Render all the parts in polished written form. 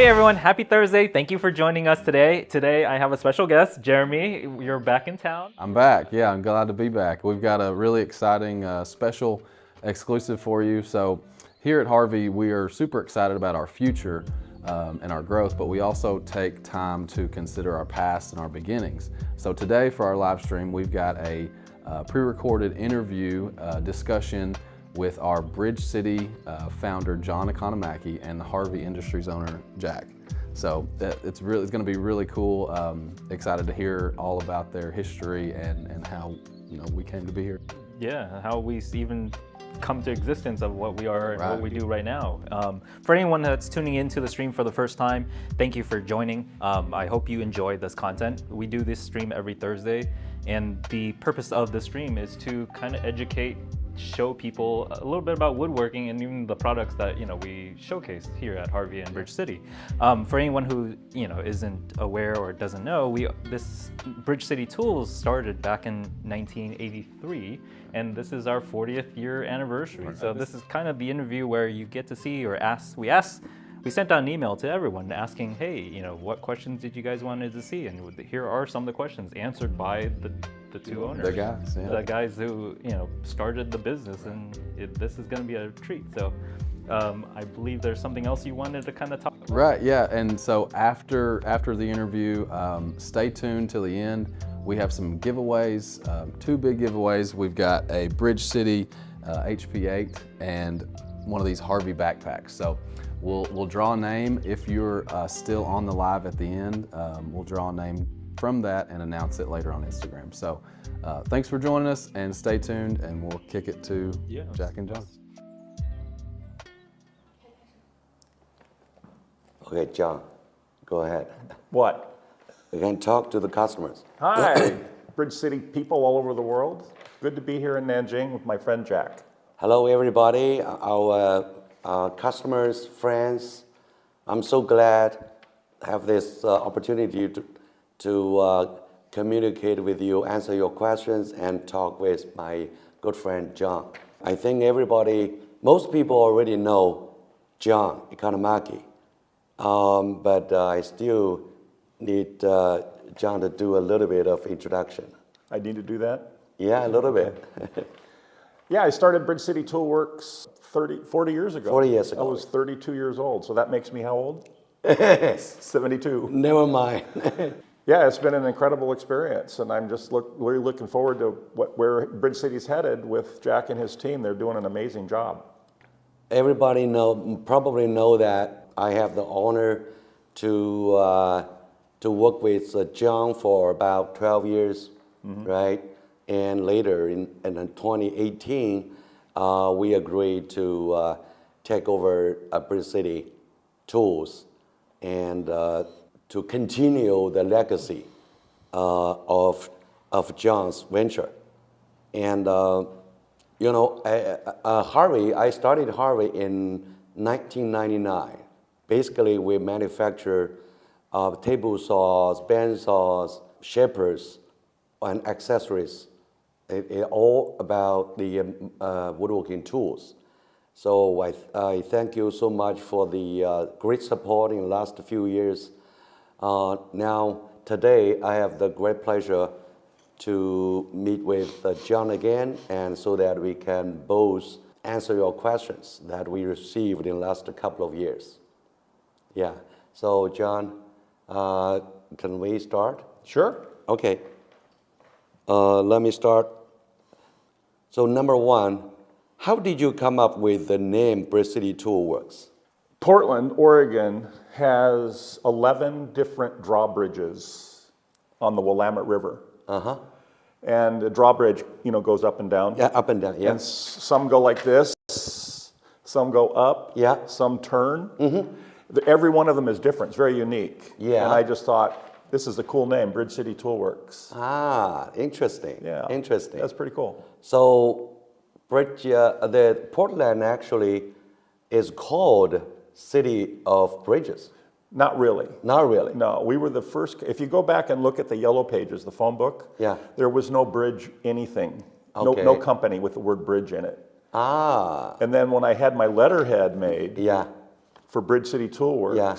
Hey everyone, happy Thursday. Thank you for joining us today. Today I have a special guest, Jeremy. You're back in town. I'm back. Yeah, I'm glad to be back. We've got a really exciting special exclusive for you. So here at Harvey, we are super excited about our future and our growth, but we also take time to consider our past and our beginnings. So today for our live stream, we've got a pre-recorded interview discussion with our Bridge City founder, John Economaki, and the Harvey Industries owner, Jack. So it's going to be really cool. Excited to hear all about their history and how we came to be here. Yeah, how we even come to existence of what we are and what we do right now. For anyone that's tuning into the stream for the first time, thank you for joining. I hope you enjoy this content. We do this stream every Thursday, and the purpose of the stream is to kind of educate, show people a little bit about woodworking and even the products that we showcase here at Harvey and Bridge City. For anyone who isn't aware or doesn't know, this Bridge City Tools started back in 1983, and this is our 40th year anniversary. So this is kind of the interview where you get to see or ask. We sent out an email to everyone asking, hey, what questions did you guys wanted to see? And here are some of the questions answered by the two owners. The guys, yeah. The guys who started the business, and this is going to be a treat. So I believe there's something else you wanted to kind of talk about. Right, yeah, and so after the interview, stay tuned till the end. We have some giveaways, two big giveaways. We've got a Bridge City HP8 and one of these Harvey backpacks. So we'll draw a name if you're still on the live at the end. We'll draw a name from that and announce it later on Instagram. So thanks for joining us, and stay tuned, and we'll kick it to Jack and John. Okay, John, go ahead. What? We can talk to the customers. Hi, Bridge City people all over the world. Good to be here in Nanjing with my friend Jack. Hello, everybody, our customers, friends. I'm so glad to have this opportunity to communicate with you, answer your questions, and talk with my good friend John. I think most people already know John Economaki, but I still need John to do a little bit of introduction. I need to do that? Yeah, a little bit. Yeah, I started Bridge City Toolworks 40 years ago. 40 years ago. I was 32 years old, so that makes me how old? 72. Never mind. Yeah, it's been an incredible experience, and I'm just really looking forward to where Bridge City's headed with Jack and his team. They're doing an amazing job. Everybody probably know that I have the honor to work with John for about 12 years, right? And later in 2018, we agreed to take over Bridge City Tools and to continue the legacy of John's venture. And Harvey, I started Harvey in 1999. Basically, we manufacture table saws, band saws, shapers, and accessories. It's all about the woodworking tools. So I thank you so much for the great support in the last few years. Now, today, I have the great pleasure to meet with John again, and so that we can both answer your questions that we received in the last couple of years. Yeah, so John, can we start? Sure. Okay. Let me start. So number one, how did you come up with the name Bridge City Toolworks? Portland, Oregon has 11 different drawbridges on the Willamette River. Uh-huh. And the drawbridge, goes up and down. Yeah, up and down, yeah. And some go like this, some go up, yeah. Some turn. Every one of them is different. It's very unique. Yeah. And I just thought, this is a cool name, Bridge City Toolworks. Ah, interesting. Yeah. Interesting. That's pretty cool. So, the Portland actually is called City of Bridges. Not really. Not really. No, we were the first. If you go back and look at the yellow pages, the phone book, yeah, there was no bridge anything. Okay. No company with the word bridge in it. Ah. And then when I had my letterhead made Yeah. for Bridge City Toolworks, Yeah.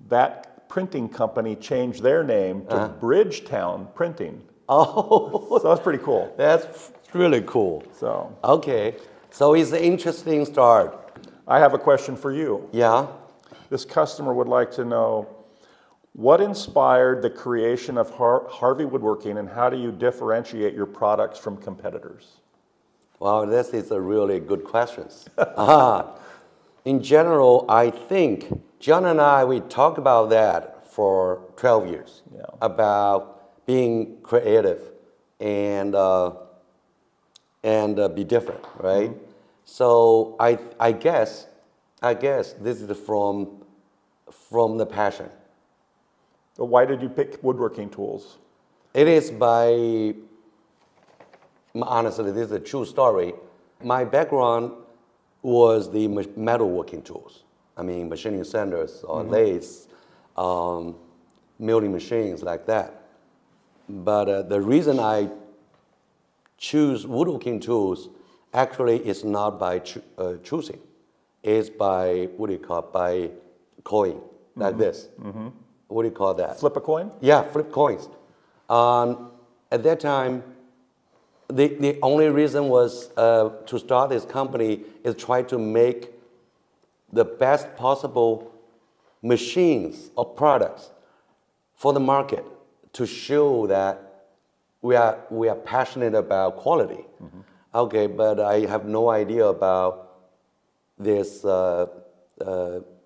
that printing company changed their name to Bridgetown Printing. Oh, So that's pretty cool. that's really cool. So Okay, so it's an interesting start. I have a question for you. Yeah. This customer would like to know, what inspired the creation of Harvey Woodworking, and how do you differentiate your products from competitors? Wow, this is a really good question. In general, I think John and I, we talked about that for 12 years, about being creative and be different, right? So I guess this is from the passion. So why did you pick woodworking tools? It is by, honestly, this is a true story. My background was the metalworking tools. I mean, machining centers or lathes, milling machines like that. But the reason I choose woodworking tools actually is not by choosing. It's by, by coin, like this. What do you call that? Flip a coin? Yeah, flip coins. At that time, the only reason was to start this company is try to make the best possible machines or products for the market to show that we are passionate about quality. Okay, but I have no idea about this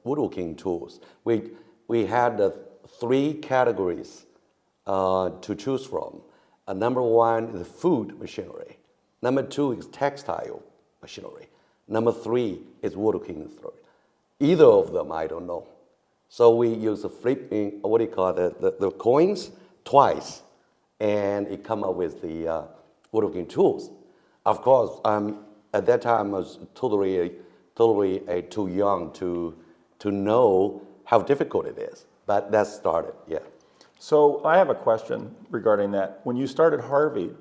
woodworking tools. We had 3 categories to choose from. Number 1 is food machinery. Number 2 is textile machinery. Number 3 is woodworking machinery. Either of them, I don't know. So we use a flipping, the coins twice, and it come up with the woodworking tools. Of course, at that time I was totally too young to know how difficult it is. But that started, yeah. So I have a question regarding that. When you started Harvey,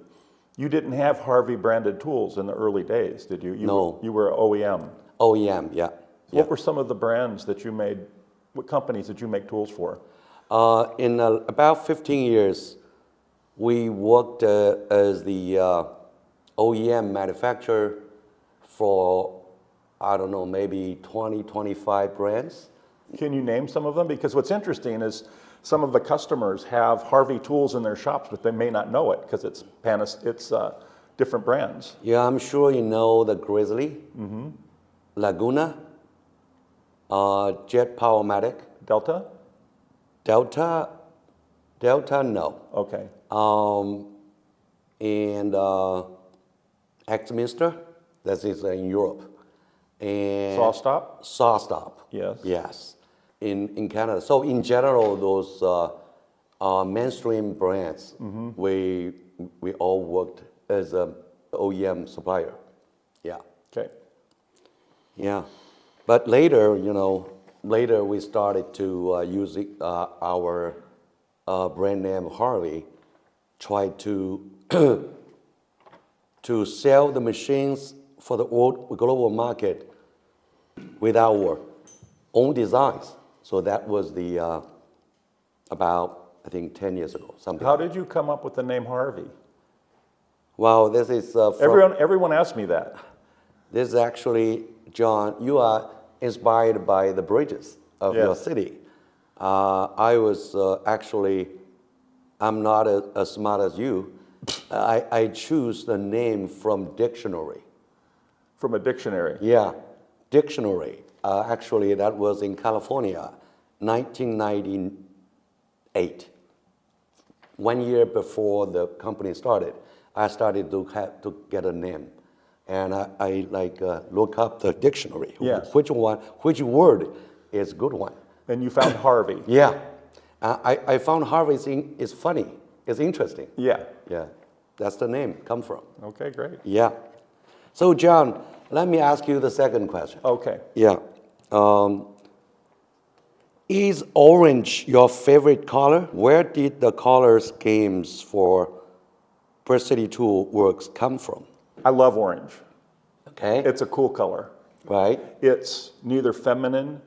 you didn't have Harvey branded tools in the early days, did you? No. You were OEM. OEM, yeah. What were some of the brands that you made, what companies did you make tools for? In about 15 years, we worked as the OEM manufacturer for, I don't know, maybe 20, 25 brands. Can you name some of them? Because what's interesting is some of the customers have Harvey tools in their shops, but they may not know it because it's different brands. Yeah, I'm sure you know the Grizzly, Laguna, Jet Powermatic. Delta? Delta, no. Okay. And Axminster, that is in Europe. And Sawstop? Sawstop. Yes. Yes, in Canada. So in general, those mainstream brands, we all worked as an OEM supplier. Yeah. Okay. Yeah. But later, later we started to use our brand name Harvey, try to to sell the machines for the global market with our own designs. So that was the about, I think, 10 years ago, something. How did you come up with the name Harvey? Well, this is Everyone asks me that. This is actually, John, you are inspired by the bridges of your city. I was actually, I'm not as smart as you. I choose the name from dictionary. From a dictionary? Yeah, dictionary. Actually, that was in California, 1998. 1 year before the company started, I started to get a name. And I look up the dictionary. Yeah. Which word is good one? And you found Harvey. Yeah. I found Harvey is funny. It's interesting. Yeah. Yeah. That's the name come from. Okay, great. Yeah. So John, let me ask you the second question. Okay. Yeah. Is orange your favorite color? Where did the color schemes for Bridge City Tool Works come from? I love orange. Okay. It's a cool color. Right. It's neither feminine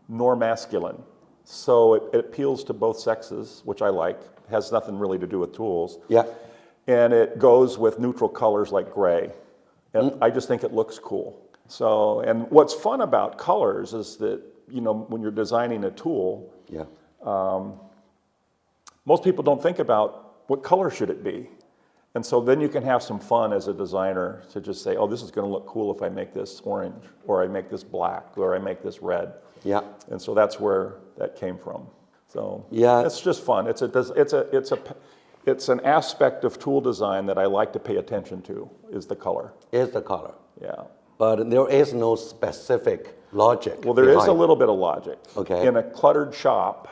nor masculine. so it appeals to both sexes, which I like. It has nothing really to do with tools. Yeah. And it goes with neutral colors like gray. And I just think it looks cool. So, and what's fun about colors is that, you know, when you're designing a tool, Yeah. most people don't think about what color should it be. And so then you can have some fun as a designer to just say, oh, this is going to look cool if I make this orange, or I make this black, or I make this red. Yeah. And so that's where that came from. So Yeah. it's just fun. It's an aspect of tool design that I like to pay attention to, is the color. Is the color. Yeah. But there is no specific logic. Well, there is a behind. little bit of logic. Okay. In a cluttered shop,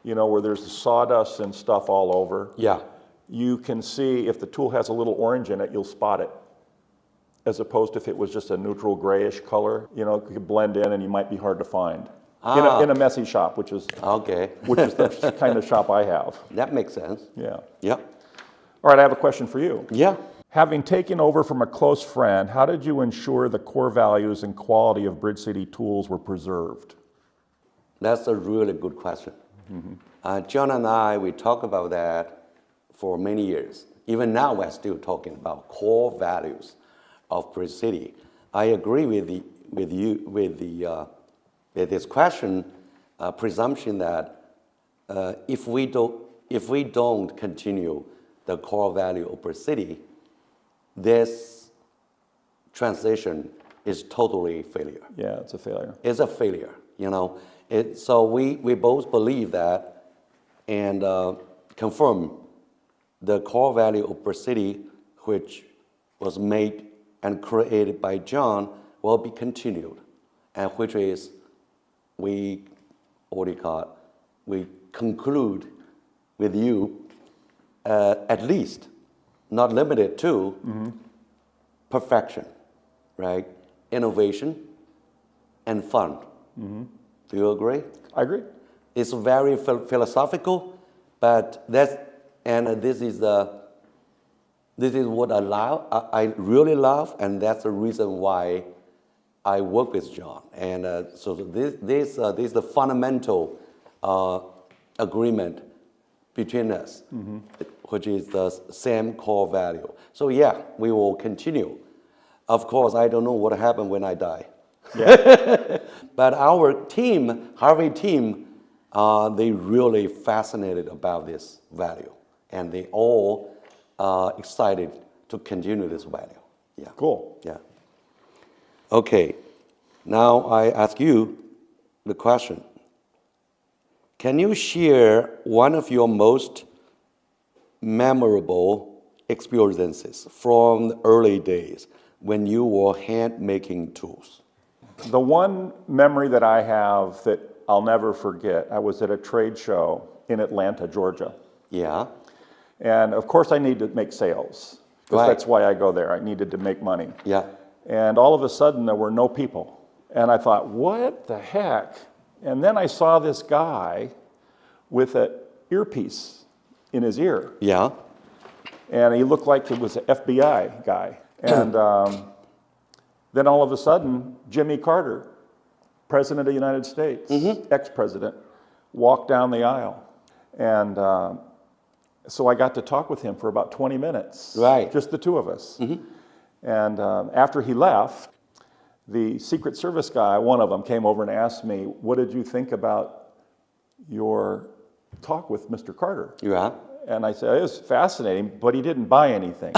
you know, where there's sawdust and stuff all over, Yeah. you can see if the tool has a little orange in it, you'll spot it. As opposed to if it was just a neutral grayish color, you know, it could blend in and you might be hard to find. In a messy shop, which is Okay. the kind of shop I have. That makes sense. Yeah. Yeah. All right, I have a question for you. Yeah. Having taken over from a close friend, how did you ensure the core values and quality of Bridge City tools were preserved? That's a really good question. John and I, we talk about that for many years. Even now, we're still talking about core values of Bridge City. I agree with this question, presumption that if we don't continue the core value of Bridge City, this transition is totally failure. Yeah, it's a failure. It's a failure, you know. So we both believe that and confirm the core value of Bridge City, which was made and created by John, will be continued, and which is we conclude with you at least, not limited to, perfection, right? Innovation and fun. Do you agree? I agree. It's very philosophical, but this is what I really love, and that's the reason why I work with John. And so this is the fundamental agreement between us, which is the same core value. So yeah, we will continue. Of course, I don't know what happened when I die. Yeah. But our team, Harvey team, they really fascinated about this value, and they all excited to continue this value. Yeah. Cool. Yeah. Okay. Now I ask you the question. Can you share one of your most memorable experiences from the early days when you were hand making tools? The one memory that I have that I'll never forget, I was at a trade show in Atlanta, Georgia. Yeah. And of course I need to make sales, because Right. that's why I go there. I needed to make money. Yeah. And all of a sudden there were no people. And I thought, what the heck? And then I saw this guy with an earpiece in his ear. Yeah. And he looked like he was an FBI guy. And then all of a sudden, Jimmy Carter, President of the United States, ex-president, walked down the aisle. And so I got to talk with him for about 20 minutes. Right. Just the two of us. And after he left, the Secret Service guy, one of them, came over and asked me, what did you think about your talk with Mr. Carter? Yeah. And I said, it was fascinating, but he didn't buy anything.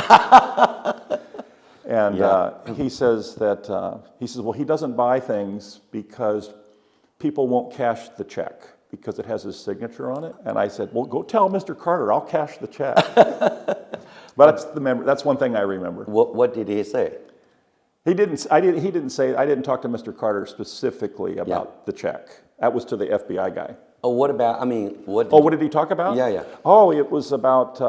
And he says, well, he doesn't buy things because people won't cash the check because it has his signature on it. And I said, well, go tell Mr. Carter, I'll cash the check. But that's one thing I remember. What did he say? I didn't talk to Mr. Carter specifically about the check. That was to the FBI guy. Oh, what about, what did he talk about? Yeah, yeah. Oh, it was about,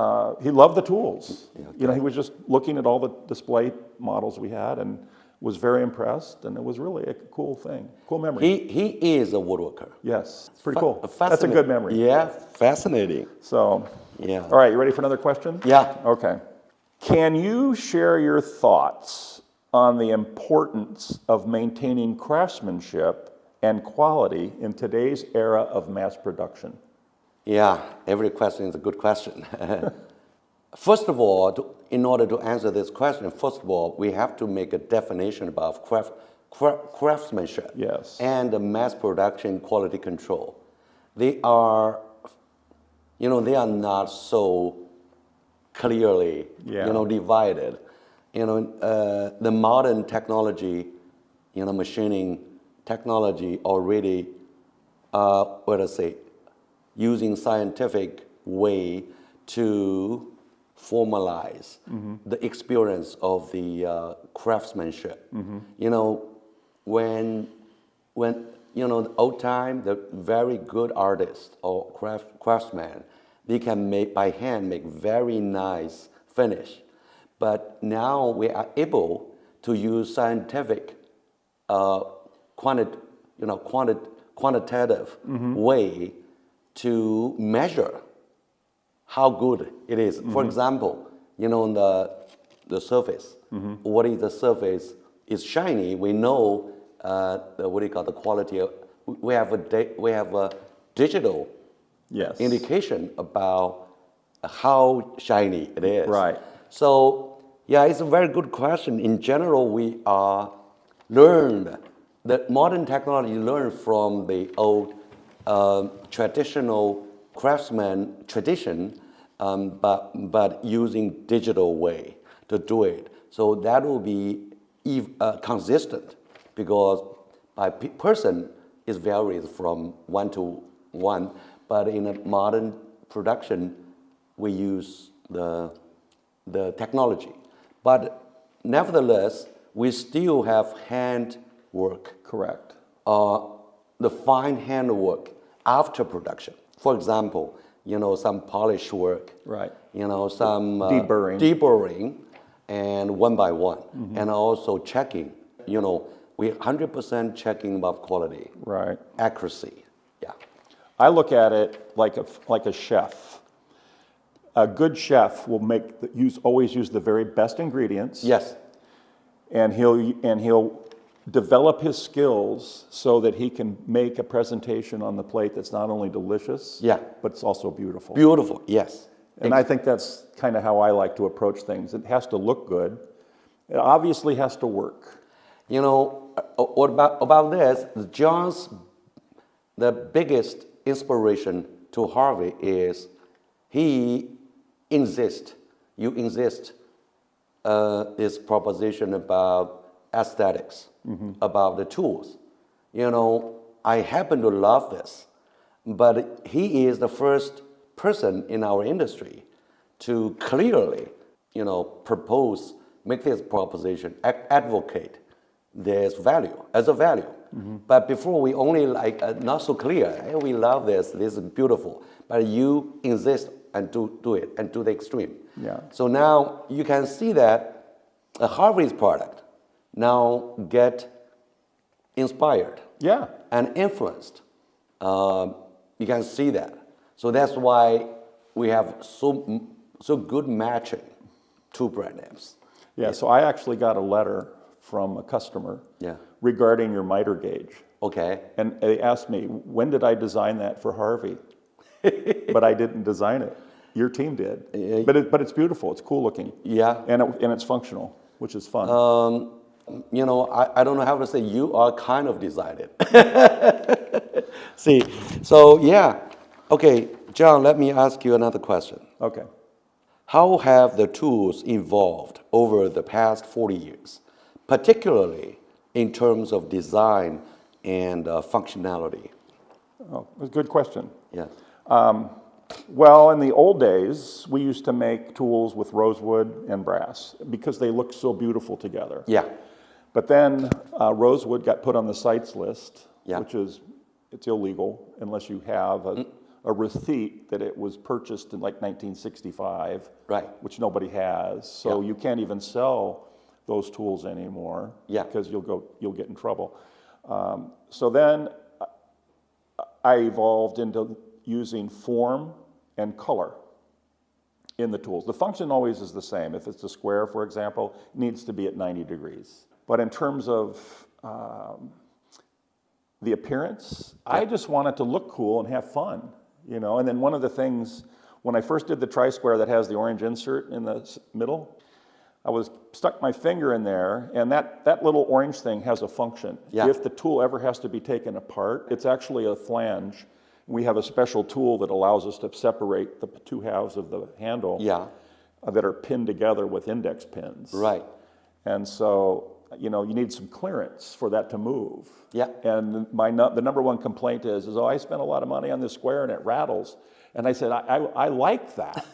he loved the tools. Okay. You know, he was just looking at all the display models we had and was very impressed, and it was really a cool thing, cool memory. He is a woodworker. Yes, it's pretty cool. That's a good memory. Yeah, fascinating. So, yeah. All right, you ready for another question? Yeah. Okay. Can you share your thoughts on the importance of maintaining craftsmanship and quality in today's era of mass production? Yeah, every question is a good question. First of all, in order to answer this question, first of all, we have to make a definition about craftsmanship Yes. and the mass production quality control. They are, they are not so clearly, divided. The modern technology, machining technology already, using scientific way to formalize the experience of the craftsmanship. When the old time, the very good artist or craftsman, they can make by hand make very nice finish. But now we are able to use scientific, quantitative way to measure how good it is. For example, the surface. What is the surface? It's shiny. We know the quality of. We have a digital indication about how shiny it is. Right. So yeah, it's a very good question. In general, we are learned that modern technology learned from the old traditional craftsman tradition, but using digital way to do it. So that will be consistent, because by person it varies from one to one. But in a modern production, we use the technology. But nevertheless, we still have hand work. Correct. The fine handwork after production. For example, some polish work. Right. Some deburring, and one by one, and also checking. We 100% checking about quality. Right. Accuracy. Yeah. I look at it like a chef. A good chef will always use the very best ingredients. Yes. And he'll develop his skills so that he can make a presentation on the plate that's not only delicious, but it's also beautiful. Beautiful, yes. And I think that's kind of how I like to approach things. It has to look good. It obviously has to work. What about this? The biggest inspiration to Harvey is you insist this proposition about aesthetics, about the tools. I happen to love this, but he is the first person in our industry to clearly, make this proposition, advocate this value as a value. But before we only not so clear, hey, we love this is beautiful, but you insist and do it and to the extreme. Yeah. So now you can see that a Harvey's product now get inspired and influenced. You can see that. So that's why we have so good matching two brand names. Yeah, so I actually got a letter from a customer regarding your miter gauge. Okay. And they asked me, when did I design that for Harvey? But I didn't design it. Your team did. But it's beautiful. It's cool looking. Yeah. And it's functional, which is fun. I don't know how to say, you are kind of designed it. See, so yeah. Okay, John, let me ask you another question. Okay. How have the tools evolved over the past 40 years, particularly in terms of design and functionality? Oh, that's a good question. Yeah. Well, in the old days, we used to make tools with rosewood and brass because they looked so beautiful together. Yeah. But then rosewood got put on the CITES list, which is, it's illegal unless you have a receipt that it was purchased in like 1965, which nobody has. So you can't even sell those tools anymore because you'll get in trouble. So then I evolved into using form and color in the tools. The function always is the same. If it's a square, for example, it needs to be at 90 degrees. But in terms of the appearance. I just want it to look cool and have fun, you know. And then one of the things, when I first did the tri-square that has the orange insert in the middle, I stuck my finger in there, and that little orange thing has a function. Yeah. If the tool ever has to be taken apart, it's actually a flange. We have a special tool that allows us to separate the two halves of the handle that are pinned together with index pins. Right. And so, you know, you need some clearance for that to move. Yeah. And the number one complaint is, oh, I spent a lot of money on this square and it rattles. And I said, I like that.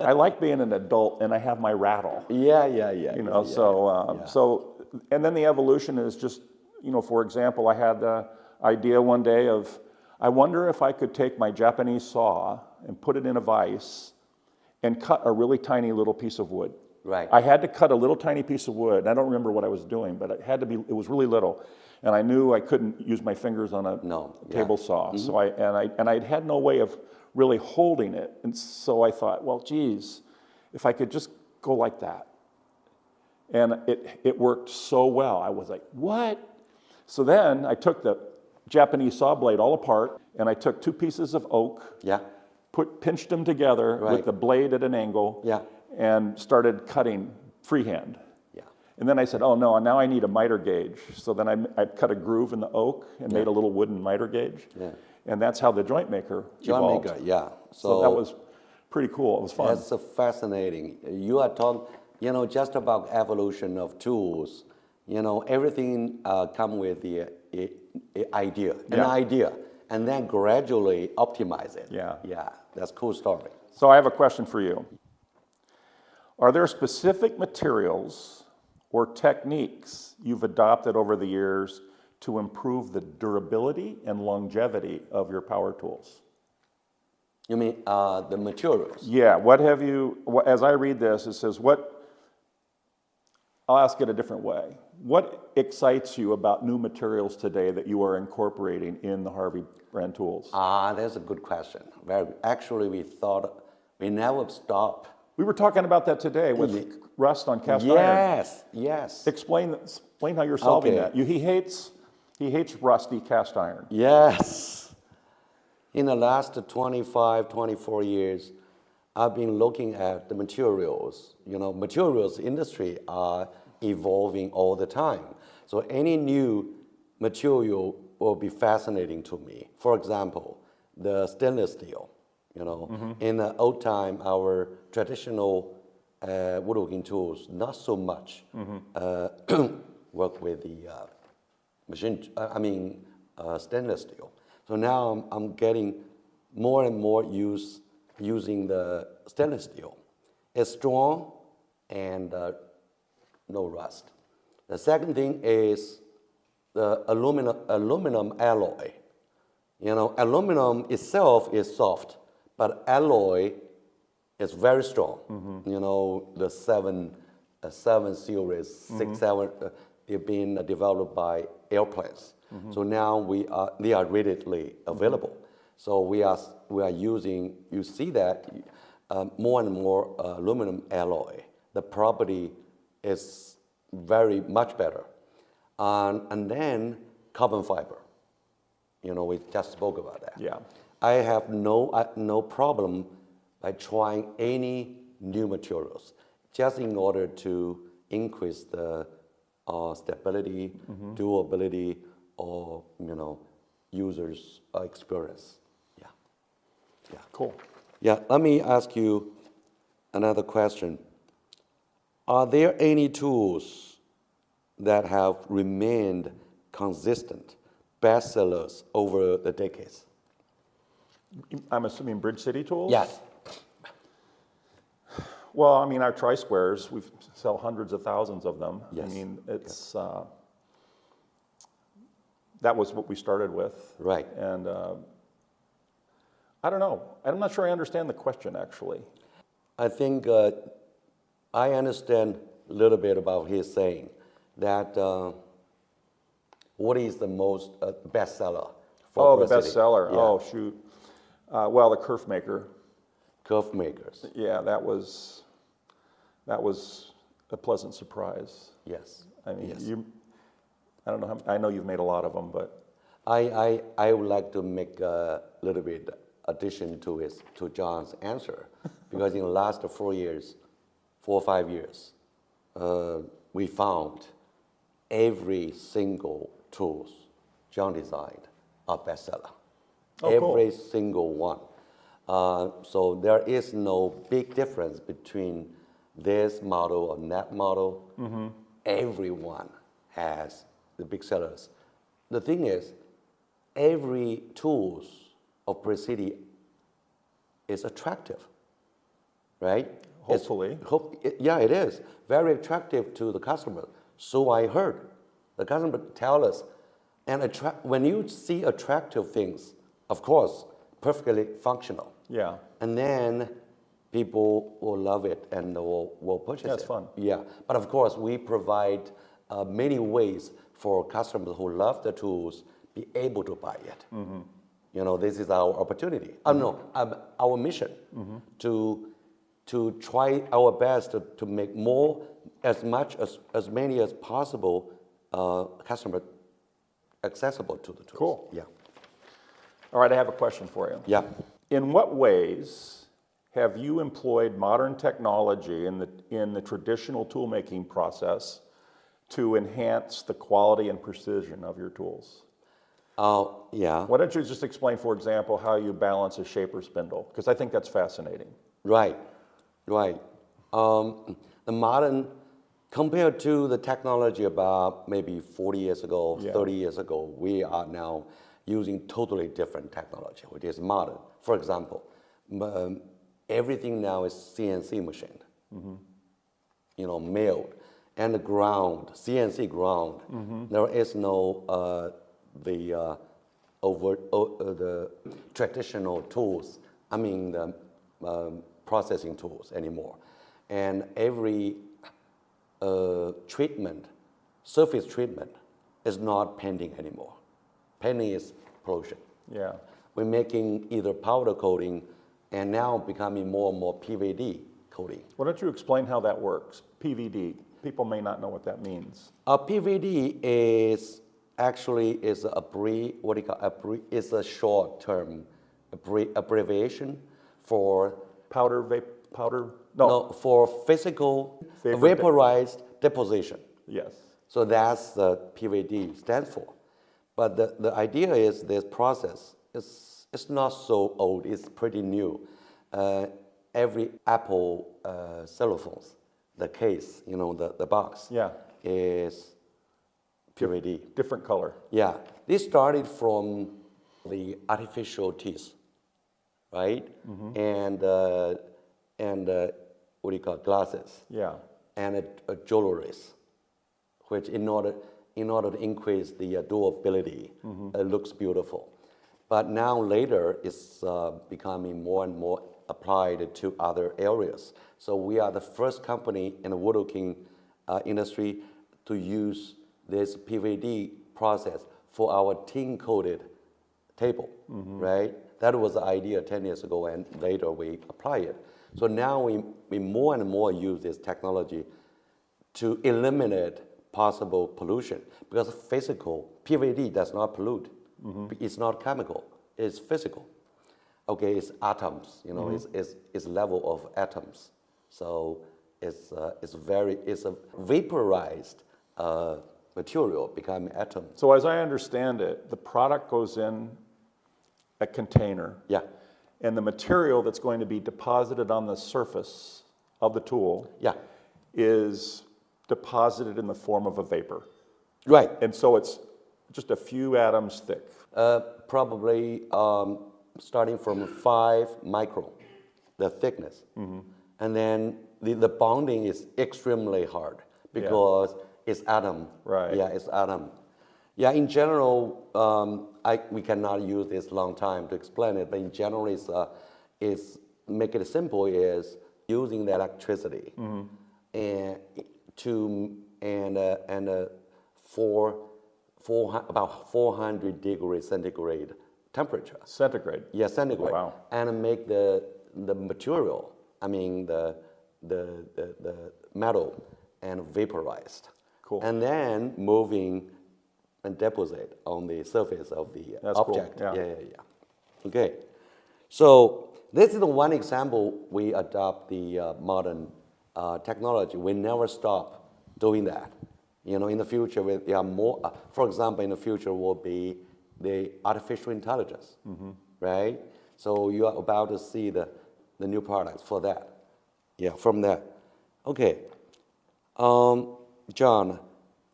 I like being an adult and I have my rattle. Yeah. You know, so, and then the evolution is just, you know, for example, I had the idea one day of, I wonder if I could take my Japanese saw and put it in a vise and cut a really tiny little piece of wood. Right. I had to cut a little tiny piece of wood. I don't remember what I was doing, but it had to be, it was really little. And I knew I couldn't use my fingers on a table saw. So I had no way of really holding it. And so I thought, well, geez, if I could just go like that. And it worked so well. I was like, what? So then I took the Japanese saw blade all apart, and I took two pieces of oak, pinched them together with the blade at an angle, and started cutting freehand. And then I said, oh no, now I need a miter gauge. So then I cut a groove in the oak and made a little wooden miter gauge. And that's how the joint maker evolved. So that was pretty cool. It was fun. That's fascinating. You are talking, you know, just about evolution of tools. You know, everything come with the idea, an idea, and then gradually optimize it. Yeah, that's a cool story. So I have a question for you. Are there specific materials or techniques you've adopted over the years to improve the durability and longevity of your power tools? You mean the materials? Yeah, what have you, as I read this, it says, I'll ask it a different way. What excites you about new materials today that you are incorporating in the Harvey brand tools? That's a good question. Actually, we never stop. We were talking about that today with rust on cast iron. Yes. Explain how you're solving that. He hates rusty cast iron. Yes. In the last 25, 24 years, I've been looking at the materials. You know, materials industry are evolving all the time. So any new material will be fascinating to me. For example, the stainless steel. You know, in the old time, our traditional woodworking tools not so much work with the stainless steel. So now I'm getting more and more using the stainless steel. It's strong and no rust. The second thing is the aluminum alloy. You know, aluminum itself is soft, but alloy is very strong. You know, the 7 series, 6, 7, they're being developed by airplanes. So now they are readily available. So we are using, you see that more and more aluminum alloy. The property is very much better. And then carbon fiber. You know, we just spoke about that. Yeah. I have no problem by trying any new materials, just in order to increase the stability, durability, or users' experience. Yeah. Cool. Yeah. Let me ask you another question. Are there any tools that have remained consistent bestsellers over the decades? I'm assuming Bridge City tools? Yes. Well, I mean, our tri-squares, we sell hundreds of thousands of them. Yes. I mean, it's that was what we started with. Right. And I don't know. I'm not sure I understand the question, actually. I think I understand a little bit about his saying that what is the most bestseller for the Bridge City? bestseller. Yeah. Oh, shoot. Well, the Kerf Maker. Curve makers. Yeah, that was a pleasant surprise. Yes. I mean, yes. I don't know. I know you've made a lot of them, but I would like to make a little bit addition to John's answer, because in the last 4 or 5 years, we found every single tools John designed are bestseller. Oh, every cool. single one. So there is no big difference between this model or that model. Mm-hmm. Everyone has the big sellers. The thing is, every tools of Precision is attractive, right? Hopefully. Yeah, it is very attractive to the customer. So I heard the customer tell us, and when you see attractive things, of course, perfectly functional. Yeah. And then people will love it and will purchase it. That's fun. Yeah, but of course, we provide many ways for customers who love the tools be able to buy it. Mm-hmm. You know, this is our opportunity. Our mission to try our best to make as many as possible customer accessible to the tools. Cool. Yeah. All right, I have a question for you. Yeah. In what ways have you employed modern technology in the traditional tool-making process to enhance the quality and precision of your tools? Yeah. Why don't you just explain, for example, how you balance a shaper spindle? Because I think that's fascinating. Right. The modern, compared to the technology about maybe 40 years ago, 30 years ago, we are now using totally different technology, which is modern. For example, everything now is CNC machined, you know, milled, and the ground, CNC ground. There is no the traditional tools. I mean the processing tools anymore, and every surface treatment is not painting anymore. Painting is pollution. Yeah. We're making either powder coating and now becoming more and more PVD coating. Why don't you explain how that works? PVD. People may not know what that means. PVD is actually is is a short term abbreviation for for physical vaporized deposition. Yes. So that's the PVD stands for. But the idea is this process is not so old, it's pretty new. Every Apple cellophones, the case, you know, the box, is PVD. Different color. Yeah. This started from the artificial teeth, right? And what do you call it? Glasses. Yeah. And jewelries, which in order to increase the durability, it looks beautiful. But now later, it's becoming more and more applied to other areas. So we are the first company in the woodworking industry to use this PVD process for our tin-coated table, right? That was the idea 10 years ago, and later we apply it. So now we more and more use this technology to eliminate possible pollution, because physical PVD does not pollute. It's not chemical. It's physical. Okay, it's atoms. You know, it's level of atoms. So it's a vaporized material becoming atom. So as I understand it, the product goes in a container. Yeah. And the material that's going to be deposited on the surface of the tool is deposited in the form of a vapor. Right. And so it's just a few atoms thick. Probably starting from 5 micron, the thickness. And then the bonding is extremely hard because it's atom. Right. Yeah, it's atom. Yeah, in general, we cannot use this long time to explain it, but in general, it's make it simple is using the electricity about 400 degrees centigrade temperature. Centigrade. Yeah, centigrade. Wow. And make the material, I mean the metal, and vaporized. Cool. And then moving and deposit on the surface of the That's cool, object. yeah. Yeah. Okay. So this is the one example we adopt the modern technology. We never stop doing that. In the future, there are more. For example, in the future will be the artificial intelligence, right? So you are about to see the new products for that. Yeah, from that. Okay. John,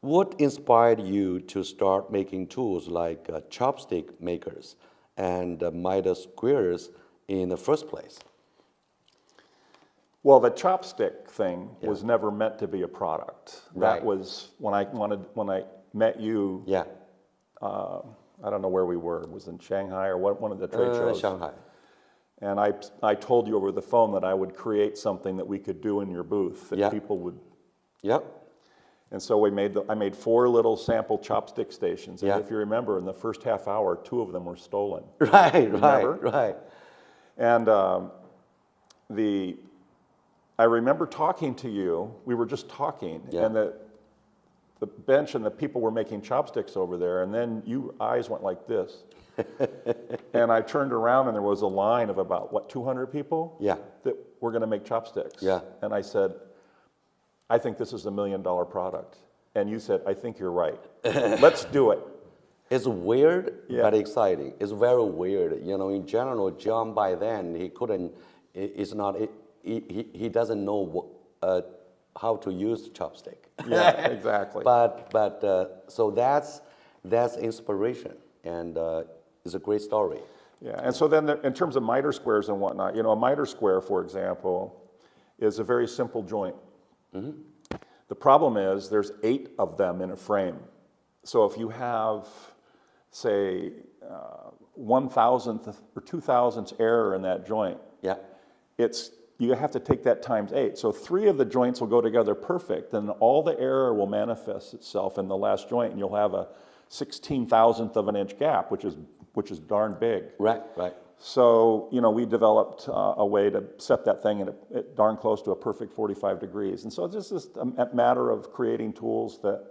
what inspired you to start making tools like chopstick makers and miter squares in the first place? Well, the chopstick thing was never meant to be a product. Right. That was when I met you. Yeah. I don't know where we were. It was in Shanghai or one of the trade shows. Shanghai. And I told you over the phone that I would create something that we could do in your booth that people would. Yep. And so I made 4 little sample chopstick stations. And if you remember, in the first half hour, 2 of them were stolen. Right. And I remember talking to you. We were just talking, and the bench and the people were making chopsticks over there, and then your eyes went like this. And I turned around, and there was a line of about, 200 people that were going to make chopsticks. Yeah. And I said, I think this is $1 million product. And you said, I think you're right. Let's do it. It's weird, but exciting. It's very weird. In general, John by then, he couldn't, he doesn't know how to use chopstick. Yeah, exactly. So that's inspiration, and it's a great story. Yeah, and so then in terms of miter squares and whatnot, a miter square, for example, is a very simple joint. The problem is there's 8 of them in a frame. So if you have, say, 1,000th or 2,000th error in that joint, you have to take that times 8. So 3 of the joints will go together perfect, and all the error will manifest itself in the last joint, and you'll have a 16,000th of an inch gap, which is darn big. Right. So, we developed a way to set that thing at darn close to a perfect 45 degrees. And so it's just a matter of creating tools that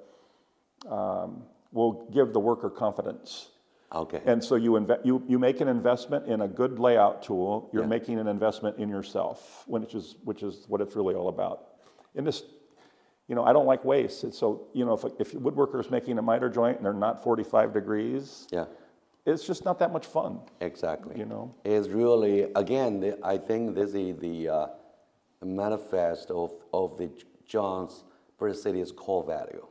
will give the worker confidence. Okay. And so you make an investment in a good layout tool. You're making an investment in yourself, which is what it's really all about. In this, I don't like waste. And so, if a woodworker is making a miter joint and they're not 45 degrees, it's just not that much fun. Exactly. It's really, again, I think this is the manifest of the John's City's core value.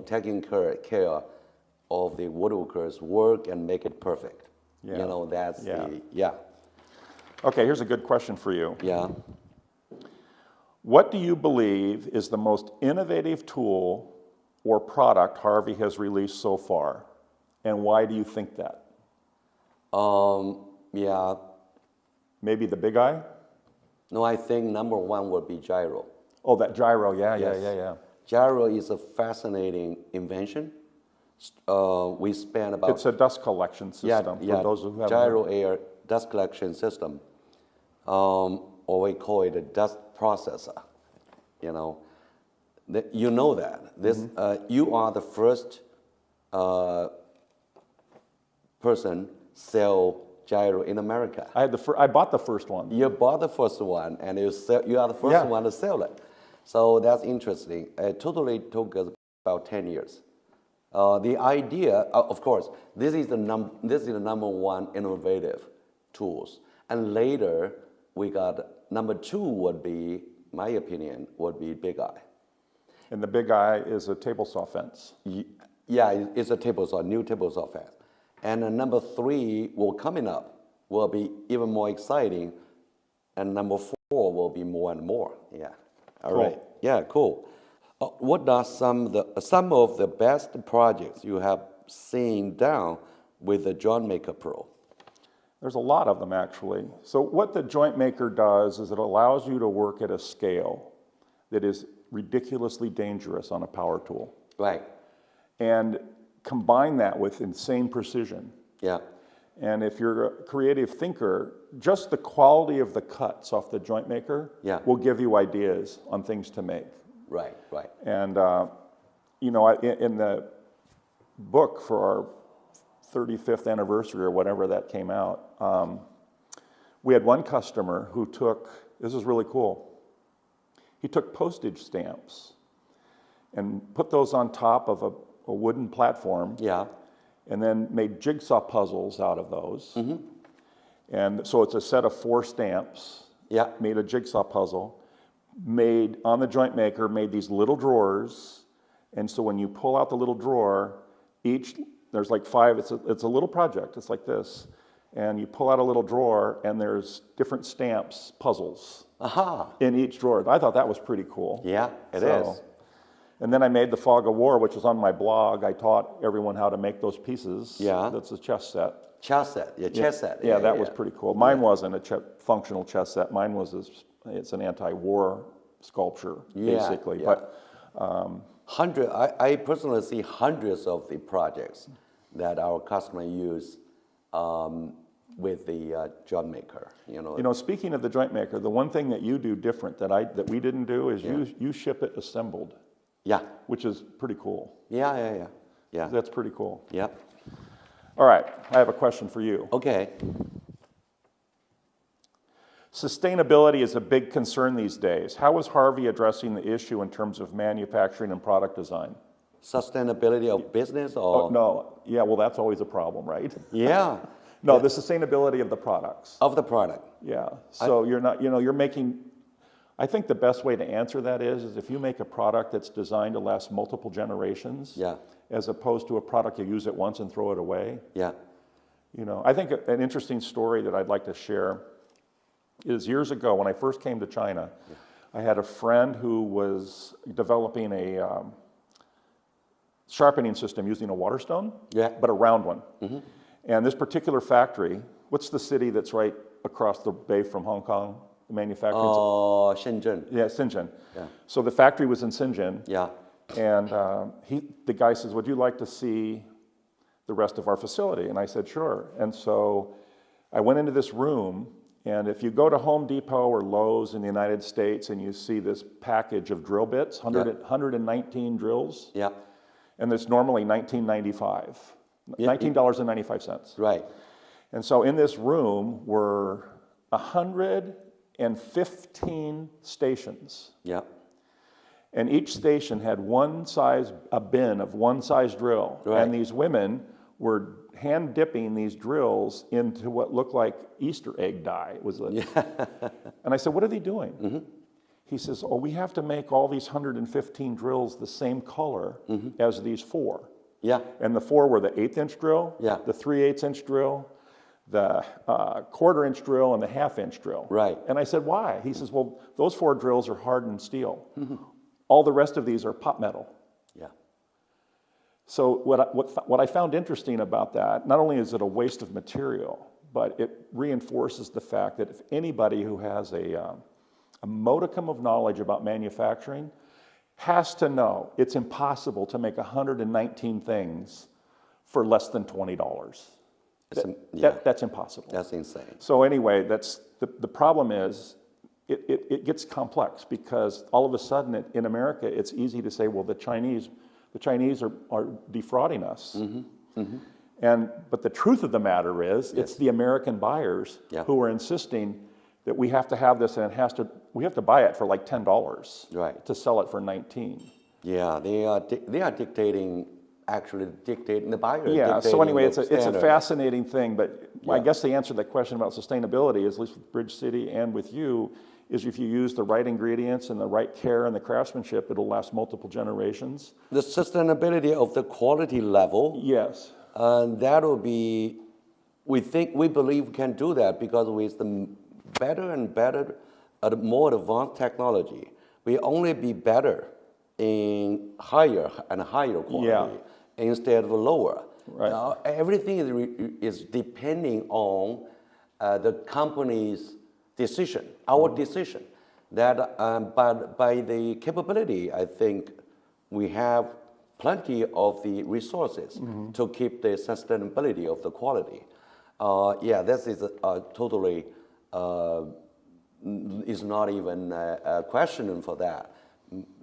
Taking care of the woodworker's work and make it perfect. That's Okay, here's a good question for you. Yeah. What do you believe is the most innovative tool or product Harvey has released so far? And why do you think that? Maybe the big eye? No, I think number 1 would be gyro. Oh, that gyro, yeah. Gyro is a fascinating invention. We spent about... It's a dust collection system for those who haven't gyro air dust collection system, or we call it a dust processor. You know that. This you are the first person sell gyro in America. I bought the first one. You bought the first one, and you are the first one to sell it. So that's interesting. It totally took us about 10 years. The idea, of course, this is the number 1 innovative tools, and later we got number 2 would be, my opinion, would be big eye. And the big eye is a table saw fence. Yeah, it's a table saw, new table saw fence. And number 3 coming up will be even more exciting, and number 4 will be more and more. Yeah. All right. Yeah, cool. What are some of the best projects you have seen done with the Joint Maker Pro? There's a lot of them, actually. So what the Joint Maker does is it allows you to work at a scale that is ridiculously dangerous on a power tool. Right. And combine that with insane precision. Yeah. And if you're a creative thinker, just the quality of the cuts off the Joint Maker will give you ideas on things to make. Right. And, in the book for our 35th anniversary or whatever that came out, we had one customer who took, this is really cool, he took postage stamps and put those on top of a wooden platform. Yeah. And then made jigsaw puzzles out of those. And so it's a set of 4 stamps. Yeah. Made a jigsaw puzzle. Made, on the joint maker, made these little drawers. And so when you pull out the little drawer, there's like 5, it's a little project, it's like this. And you pull out a little drawer and there's different stamps, puzzles in each drawer. I thought that was pretty cool. Yeah, it is. And then I made the Fog of War, which was on my blog. I taught everyone how to make those pieces. Yeah. That's a chess set. Chess set, chess set. Yeah, that was pretty cool. Mine wasn't a functional chess set. Mine was it's an anti-war sculpture, basically. Yeah. But I personally see hundreds of the projects that our customer use with the joint maker. You know, speaking of the joint maker, the one thing that you do different that we didn't do is you ship it assembled. Yeah. Which is pretty cool. Yeah. That's pretty cool. Yeah. All right, I have a question for you. Okay. Sustainability is a big concern these days. How is Harvey addressing the issue in terms of manufacturing and product design? Sustainability of business or? Oh, no, yeah, well, that's always a problem, right? Yeah. No, the sustainability of the products. Of the product. Yeah, so you're not, you're making, I think the best way to answer that is if you make a product that's designed to last multiple generations, as opposed to a product you use it once and throw it away. Yeah. I think an interesting story that I'd like to share is years ago when I first came to China, I had a friend who was developing a sharpening system using a water stone, but a round one. And this particular factory, what's the city that's right across the bay from Hong Kong? The manufacturing? Shenzhen. Yeah, Shenzhen. Yeah. So the factory was in Shenzhen. Yeah. And the guy says, would you like to see the rest of our facility? And I said, sure. And so I went into this room, and if you go to Home Depot or Lowe's in the United States and you see this package of drill bits, 119 drills, and it's normally $19.95, $19.95. Right. And so in this room were 115 stations. Yeah. And each station had a bin of one size drill. Right. And these women were hand dipping these drills into what looked like Easter egg dye. It was and I said, what are they doing? He says, we have to make all these 115 drills the same color as these 4. Yeah. And the 4 were the 1/8 inch drill, the 3/8 inch drill, the 1/4 inch drill, and the 1/2 inch drill. Right. And I said, why? He says, well, those 4 drills are hardened steel. All the rest of these are pot metal. Yeah. So what I found interesting about that, not only is it a waste of material, but it reinforces the fact that if anybody who has a modicum of knowledge about manufacturing has to know it's impossible to make 119 things for less than $20. That's impossible. That's insane. So anyway, that's the problem is it gets complex because all of a sudden in America it's easy to say, well, the Chinese are defrauding us. But the truth of the matter is it's the American buyers who are insisting that we have to have this and we have to buy it for like $10 to sell it for 19. Yeah, they are dictating the buyer. Yeah, so anyway, it's a fascinating thing, but I guess the answer to that question about sustainability, at least with Bridge City and with you, is if you use the right ingredients and the right care and the craftsmanship, it'll last multiple generations. The sustainability of the quality level. Yes. That will be, we believe we can do that because with the better and better, more advanced technology, we only be better in higher and higher quality instead of lower. Right. Everything is depending on the company's decision, our decision. But by the capability, I think we have plenty of the resources to keep the sustainability of the quality. This is totally is not even a question for that.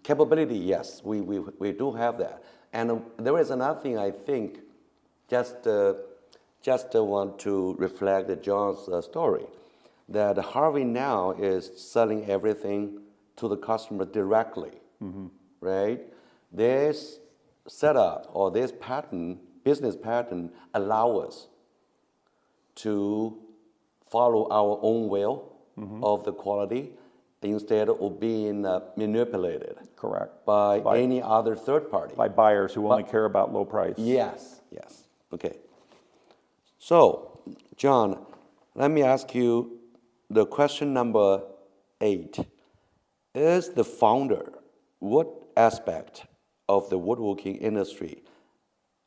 Capability, yes, we do have that. And there is another thing I think, just want to reflect John's story, that Harvey now is selling everything to the customer directly, right? This setup or this business pattern allow us to follow our own will of the quality instead of being manipulated. Correct. By any other third party. By buyers who only care about low price. Yes, yes. Okay. So, John, let me ask you the question number 8. As the founder, what aspect of the woodworking industry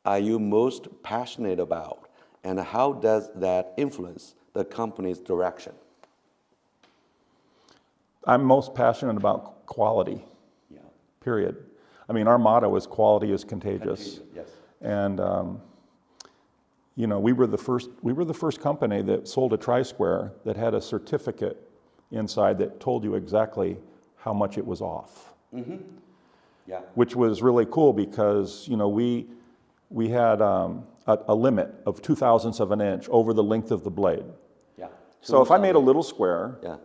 are you most passionate about, and how does that influence the company's direction? I'm most passionate about quality. Yeah. Period. I mean, our motto is quality is contagious. Yes. And you know, we were the first company that sold a tri-square that had a certificate inside that told you exactly how much it was off. Yeah. Which was really cool because, you know, we had a limit of 2/1000ths of an inch over the length of the blade. Yeah. So if I made a little square, Yeah.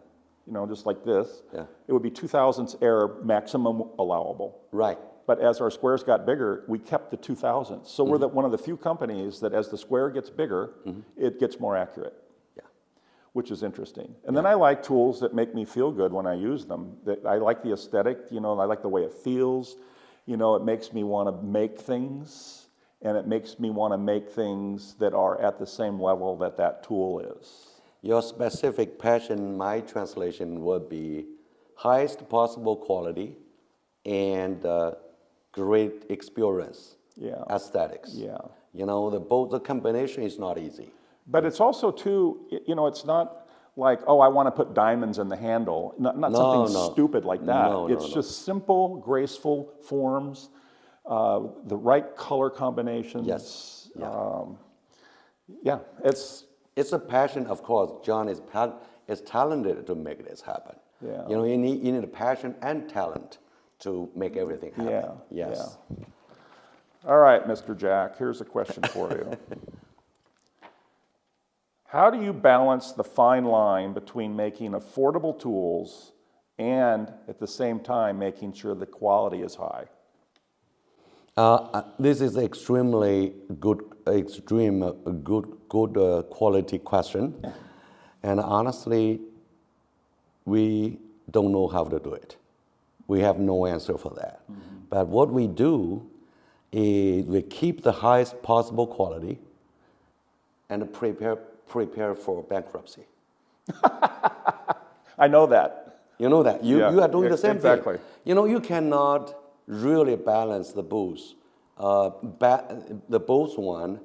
you know, just like this, Yeah. it would be 2/1000ths error maximum allowable. Right. But as our squares got bigger, we kept the 2/1000ths. So we're one of the few companies that as the square gets bigger, it gets more accurate. Yeah. Which is interesting. And then I like tools that make me feel good when I use them. That I like the aesthetic, you know, I like the way it feels. You know, it makes me want to make things, and it makes me want to make things that are at the same level that that tool is. Your specific passion, my translation would be highest possible quality and great experience. Yeah. Aesthetics. Yeah. You know, the combination is not easy. But it's also too, you know, it's not like, oh, I want to put diamonds in the handle. Not something stupid like that. It's just simple, graceful forms, the right color combinations. Yes. Yeah. It's a passion, of course. John is talented to make this happen. Yeah. You know, you need a passion and talent to make everything happen. Yeah. Yes. Yeah. All right, Mr. Jack, here's a question for you. How do you balance the fine line between making affordable tools and at the same time making sure the quality is high? This is extremely good quality question, and honestly, we don't know how to do it. We have no answer for that. But what we do is we keep the highest possible quality and prepare for bankruptcy. I know that. You know that. You are doing the same exactly. thing. You know, you cannot really balance the both. The both one,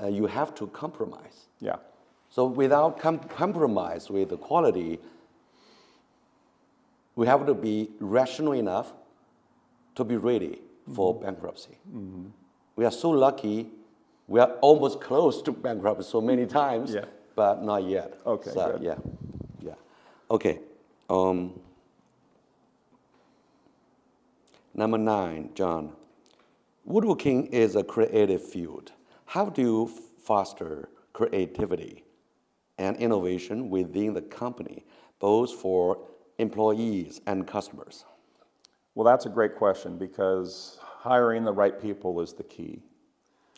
you have to compromise. Yeah. So without compromise with the quality, we have to be rational enough to be ready for bankruptcy. We are so lucky. We are almost close to bankruptcy so many times, but not yet. Okay, so, good. Yeah. Okay. Number 9, John. Woodworking is a creative field. How do you foster creativity and innovation within the company, both for employees and customers? Well, that's a great question because hiring the right people is the key.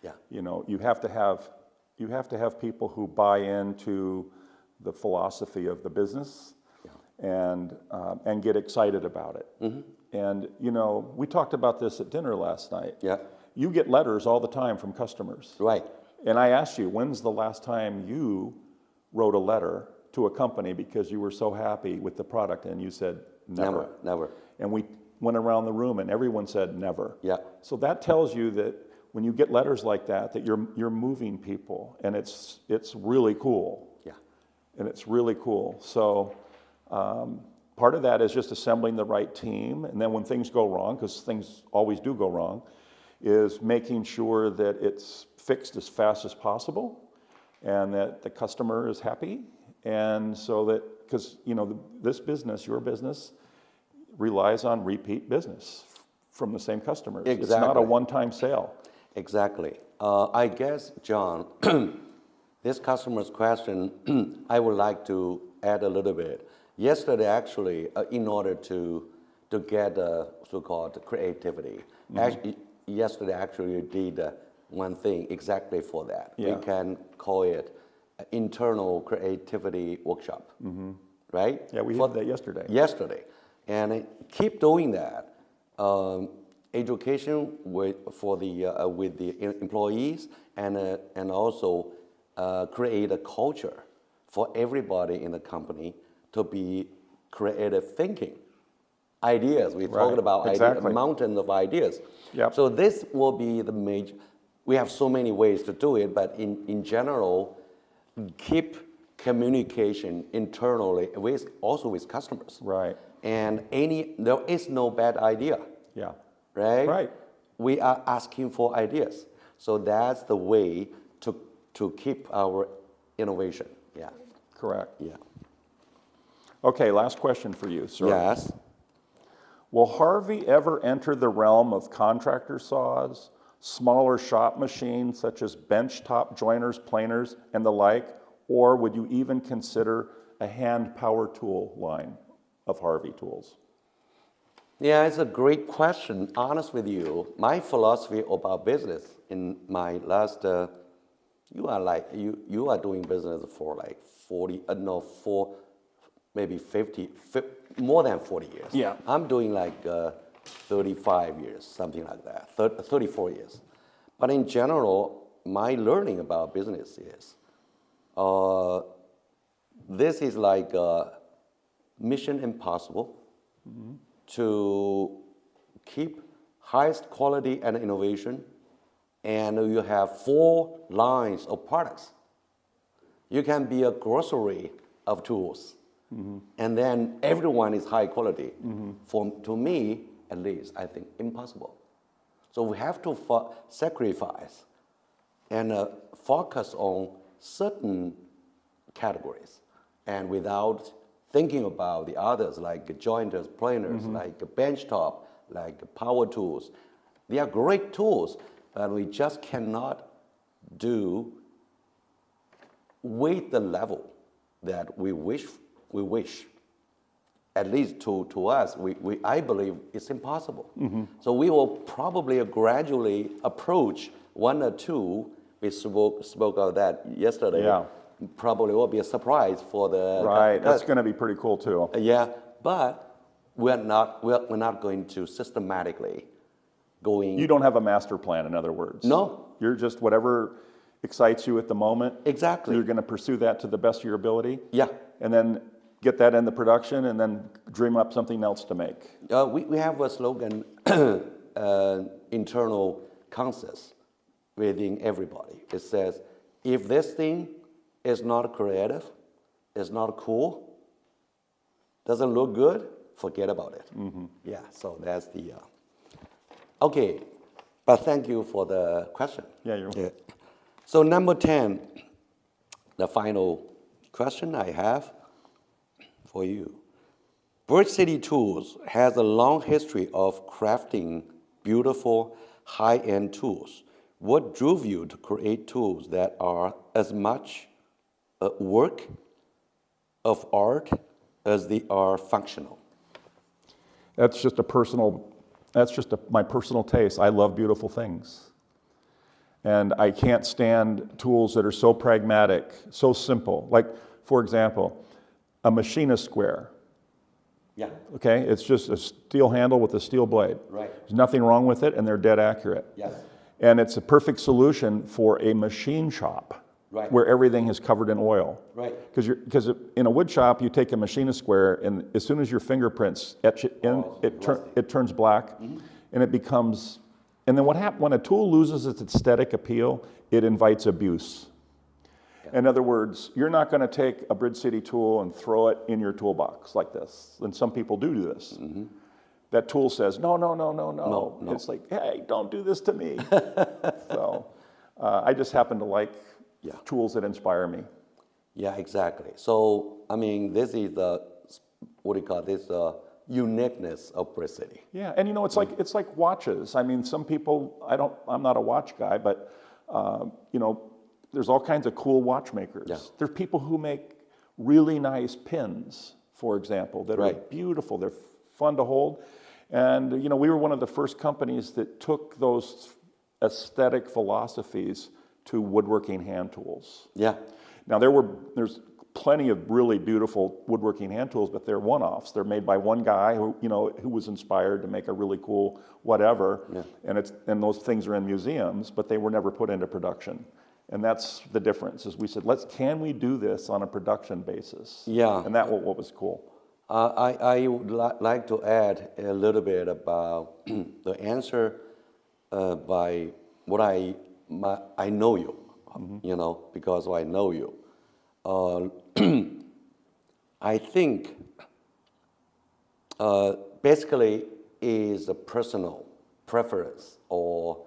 Yeah. You know, you have to have people who buy into the philosophy of the business and get excited about it. And you know, we talked about this at dinner last night. Yeah. You get letters all the time from customers. Right. And I asked you, when's the last time you wrote a letter to a company because you were so happy with the product? And you said, never. Never. And we went around the room and everyone said, never. Yeah. So that tells you that when you get letters like that, that you're moving people, and it's really cool. Yeah. And it's really cool. So part of that is just assembling the right team, and then when things go wrong, because things always do go wrong, is making sure that it's fixed as fast as possible, and that the customer is happy, and so that, because you know this business, your business, relies on repeat business from the same customers. It's Exactly. not a one-time sale. Exactly. I guess, John, this customer's question, I would like to add a little bit. Yesterday, actually, in order to get so-called creativity, yesterday actually we did one thing exactly for that. Yeah. We can call it internal creativity workshop, right? Yeah, we had that yesterday. Yesterday, and keep doing that. Education with the employees, and also create a culture for everybody in the company to be creative thinking. Ideas, we talked about exactly. mountains of ideas. Yep. So this will be the major, we have so many ways to do it, but in general, keep communication internally also with customers. Right. And there is no bad idea. Yeah. Right? Right. We are asking for ideas. So that's the way to keep our innovation. Yeah. Correct. Yeah. Okay, last question for you, sir. Yes. Will Harvey ever enter the realm of contractor saws, smaller shop machines such as benchtop joiners, planers, and the like, or would you even consider a hand power tool line of Harvey tools? Yeah, it's a great question. Honest with you, my philosophy about business in my last, you are doing business for like 40, maybe 50, more than 40 years. Yeah. I'm doing like 35 years, something like that, 34 years. But in general, my learning about business is, this is like mission impossible to keep highest quality and innovation, and you have 4 lines of products. You can be a grocery of tools, and then everyone is high quality. To me, at least, I think impossible. So we have to sacrifice and focus on certain categories, and without thinking about the others, like jointers, planers, like benchtop, like power tools. They are great tools, but we just cannot do with the level that we wish. At least to us, I believe it's impossible. So we will probably gradually approach 1 or 2. We spoke of that yesterday. Yeah. Probably will be a surprise for the Right, that's going to be pretty cool too. Yeah, but we're not going to systematically going. You don't have a master plan, in other words. No. You're just whatever excites you at the moment. Exactly. You're going to pursue that to the best of your ability. Yeah. And then get that into production and then dream up something else to make. We have a slogan, internal consensus within everybody. It says, if this thing is not creative, is not cool, doesn't look good, forget about it. Yeah, so that's the, okay, but thank you for the question. Yeah, you're welcome. So number 10, the final question I have for you. Bridge City Tools has a long history of crafting beautiful high-end tools. What drove you to create tools that are as much a work of art as they are functional? That's just my personal taste. I love beautiful things. And I can't stand tools that are so pragmatic, so simple. Like, for example, a machinist square. Yeah. Okay, it's just a steel handle with a steel blade. Right. There's nothing wrong with it, and they're dead accurate. Yes. And it's a perfect solution for a machine shop. Right. Where everything is covered in oil. Right. Because in a wood shop, you take a machinist square, and as soon as your fingerprints etch it in, it turns black, and it becomes. And then what happens when a tool loses its aesthetic appeal? It invites abuse. Yeah. In other words, you're not going to take a Bridge City tool and throw it in your toolbox like this. And some people do this. That tool says, no. It's like, hey, don't do this to me. So I just happen to like tools that inspire me. Yeah, exactly. So, I mean, this is the, what do you call this, uniqueness of Bridge City. Yeah, and it's like watches. I mean, some people, I'm not a watch guy, but there's all kinds of cool watchmakers. Yeah. There's people who make really nice pins, for example, that are beautiful. They're fun to hold. And we were one of the first companies that took those aesthetic philosophies to woodworking hand tools. Yeah. Now there's plenty of really beautiful woodworking hand tools, but they're one-offs. They're made by one guy who was inspired to make a really cool whatever, and those things are in museums, but they were never put into production. And that's the difference. Is we said, can we do this on a production basis? Yeah. And that what was cool. I would like to add a little bit about the answer by what I know you, because I know you. I think basically is a personal preference or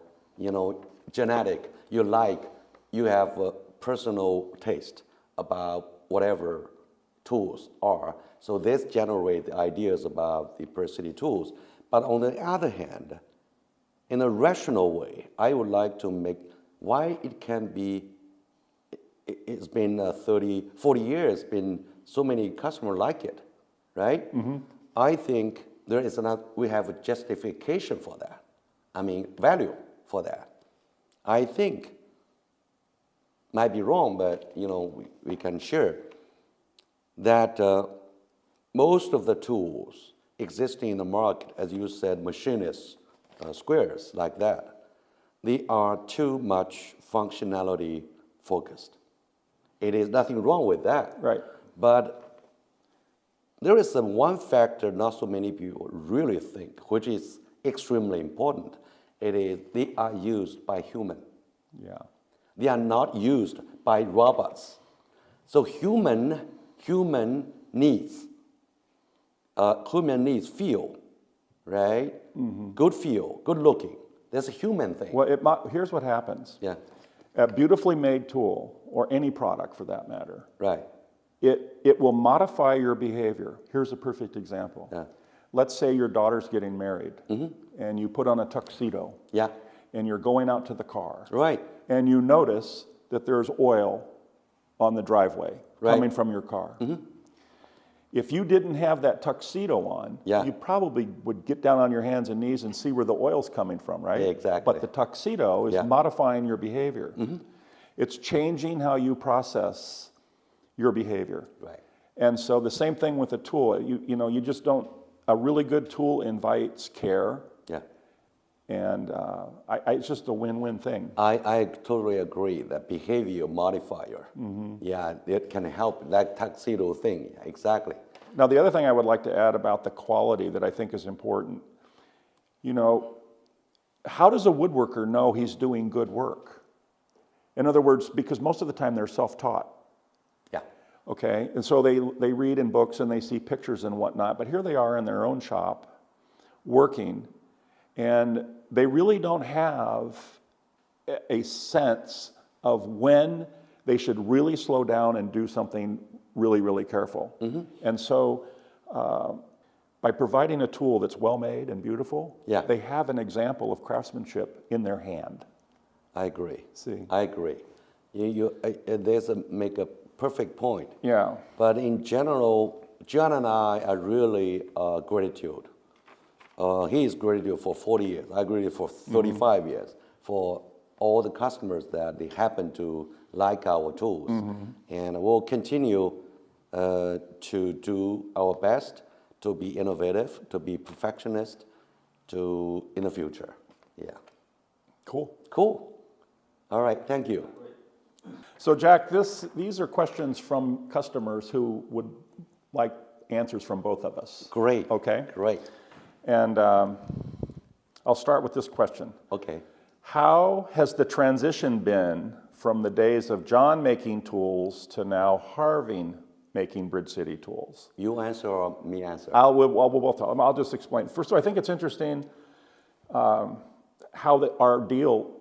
genetic. You have a personal taste about whatever tools are. So this generates ideas about the Bridge City tools. But on the other hand, in a rational way, I would like to make why it can be. It's been 30, 40 years, been so many customers like it, right? Mm-hmm. I think we have a justification for that. I mean, value for that. I think, might be wrong, but we can share that most of the tools existing in the market, as you said, machinists, squares like that, they are too much functionality focused. It is nothing wrong with that. Right. But there is one factor not so many people really think, which is extremely important. It is they are used by human. Yeah. They are not used by robots. So human needs feel, right? Mm-hmm. Good feel, good looking. That's a human thing. Well, here's what happens. Yeah. A beautifully made tool, or any product for that matter, Right. it will modify your behavior. Here's a perfect example. Yeah. Let's say your daughter's getting married, and you put on a tuxedo, Yeah. and you're going out to the car, Right. and you notice that there's oil on the driveway coming from your car. Mm-hmm. If you didn't have that tuxedo on, you probably would get down on your hands and knees and see where the oil's coming from, right? Yeah, exactly. But the tuxedo is modifying your behavior. Mm-hmm. It's changing how you process your behavior. Right. And so the same thing with a tool. You just don't. A really good tool invites care. Yeah. And it's just a win-win thing. I totally agree that behavior modifier. Mm-hmm. Yeah, it can help that tuxedo thing. Yeah, exactly. Now, the other thing I would like to add about the quality that I think is important, how does a woodworker know he's doing good work? In other words, because most of the time they're self-taught. Yeah. Okay, and so they read in books and they see pictures and whatnot, but here they are in their own shop working, and they really don't have a sense of when they should really slow down and do something really, really careful. Mm-hmm. And so by providing a tool that's well-made and beautiful, they have an example of craftsmanship in their hand. I agree. See? I agree. Make a perfect point. Yeah. But in general, John and I are really gratitude. He is gratitude for 40 years. I gratitude for 35 years for all the customers that they happen to like our tools. Mm-hmm. And we'll continue to do our best to be innovative, to be perfectionist, in the future. Yeah. Cool. Cool. All right, thank you. So Jack, these are questions from customers who would like answers from both of us. Great. Okay? Great. And I'll start with this question. Okay. How has the transition been from the days of John making tools to now Harvey making Bridge City tools? You answer or me answer? We'll both talk. I'll just explain. First of all, I think it's interesting how our deal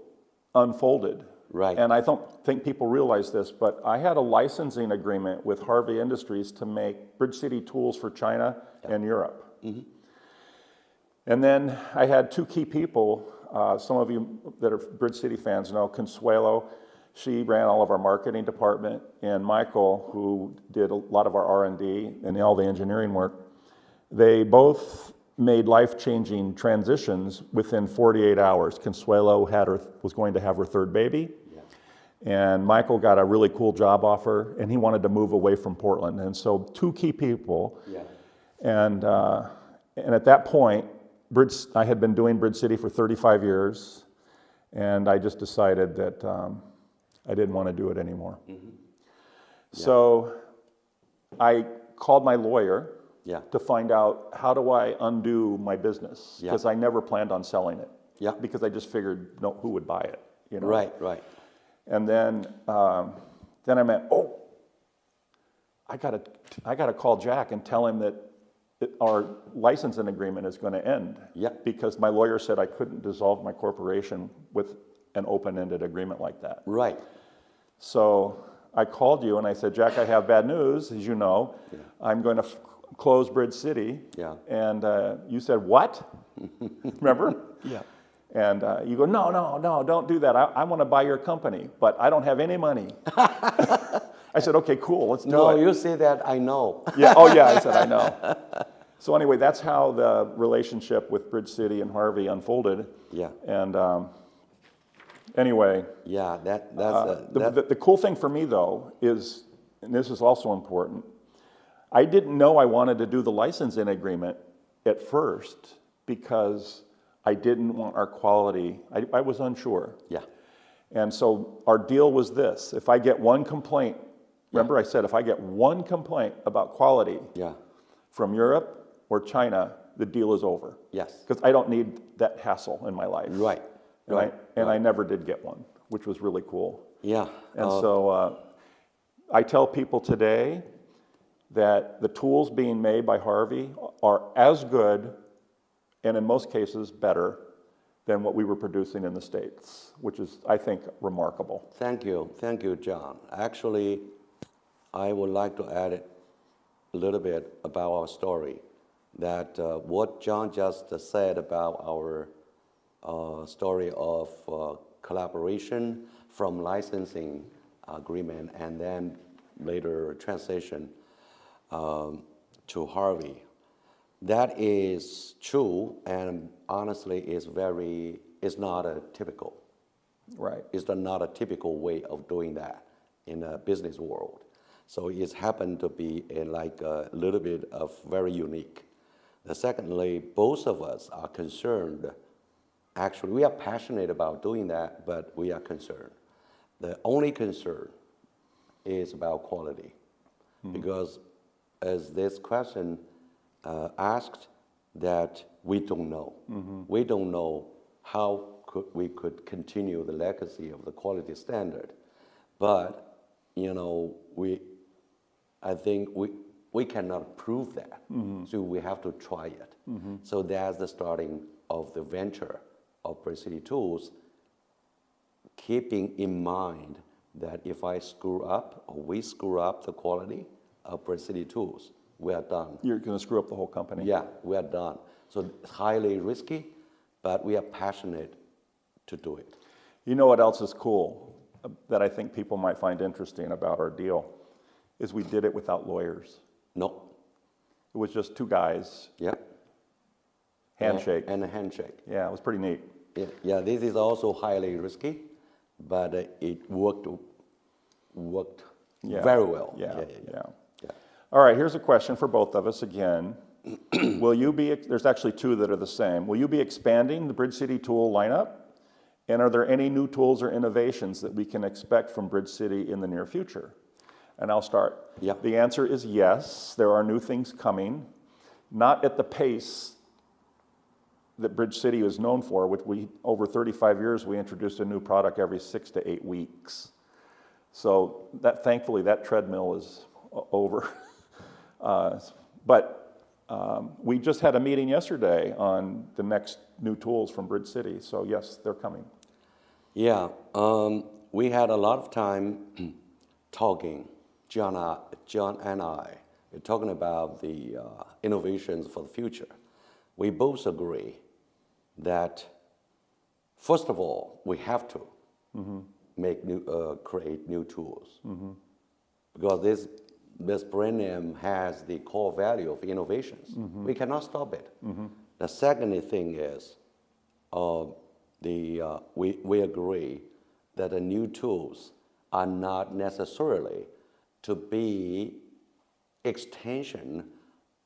unfolded. Right. And I don't think people realize this, but I had a licensing agreement with Harvey Industries to make Bridge City tools for China and Europe. And then I had two key people. Some of you that are Bridge City fans know Consuelo. She ran all of our marketing department, and Michael, who did a lot of our R&D and all the engineering work. They both made life-changing transitions within 48 hours. Consuelo was going to have her third baby, and Michael got a really cool job offer, and he wanted to move away from Portland. And so two key people, and at that point, I had been doing Bridge City for 35 years, and I just decided that I didn't want to do it anymore. So I called my lawyer to find out, how do I undo my business? Because I never planned on selling it. Because I just figured, who would buy it? You know? Right. And then I meant, I gotta call Jack and tell him that our licensing agreement is going to end. Because my lawyer said I couldn't dissolve my corporation with an open-ended agreement like that. Right. So I called you and I said, Jack, I have bad news, as you know. I'm going to close Bridge City. And you said, what? Remember? And you go, no, don't do that. I want to buy your company, but I don't have any money. I said, okay, cool, let's do it. No, you say that, I know. I said, I know. So anyway, that's how the relationship with Bridge City and Harvey unfolded. And anyway. The cool thing for me, though, is, and this is also important, I didn't know I wanted to do the licensing agreement at first because I didn't want our quality. I was unsure. And so our deal was this: if I get one complaint, remember I said if I get one complaint about quality from Europe or China, the deal is over. Because I don't need that hassle in my life. And I never did get one, which was really cool. And so I tell people today that the tools being made by Harvey are as good, and in most cases better, than what we were producing in the States, which is, I think, remarkable. Thank you, John. Actually, I would like to add a little bit about our story, that what John just said about our story of collaboration from licensing agreement and then later transition to Harvey. That is true, and honestly is not a typical. It's not a typical way of doing that in a business world. So it's happened to be a little bit of very unique. Secondly, both of us are concerned. Actually, we are passionate about doing that, but we are concerned. The only concern is about quality, because as this question asked, that we don't know. We don't know how we could continue the legacy of the quality standard. But, I think we cannot prove that. So we have to try it. So that's the starting of the venture of Bridge City Tools, keeping in mind that if I screw up or we screw up the quality of Bridge City Tools, we are done. You're going to screw up the whole company. Yeah, we are done. So it's highly risky, but we are passionate to do it. You know what else is cool that I think people might find interesting about our deal is we did it without lawyers. No. It was just two guys. Handshake. And a handshake. Yeah, it was pretty neat. Yeah, this is also highly risky, but it worked very well. Yeah. All right, here's a question for both of us again. Will you be, there's actually two that are the same. Will you be expanding the Bridge City tool lineup? And are there any new tools or innovations that we can expect from Bridge City in the near future? And I'll start. The answer is yes, there are new things coming. Not at the pace that Bridge City is known for, which over 35 years, we introduced a new product every 6 to 8 weeks. So thankfully, that treadmill is over. But we just had a meeting yesterday on the next new tools from Bridge City. So yes, they're coming. We had a lot of time talking, John and I, we're talking about the innovations for the future. We both agree that, first of all, we have to create new tools. Because this brand name has the core value of innovations. We cannot stop it. The second thing is, we agree that the new tools are not necessarily to be extension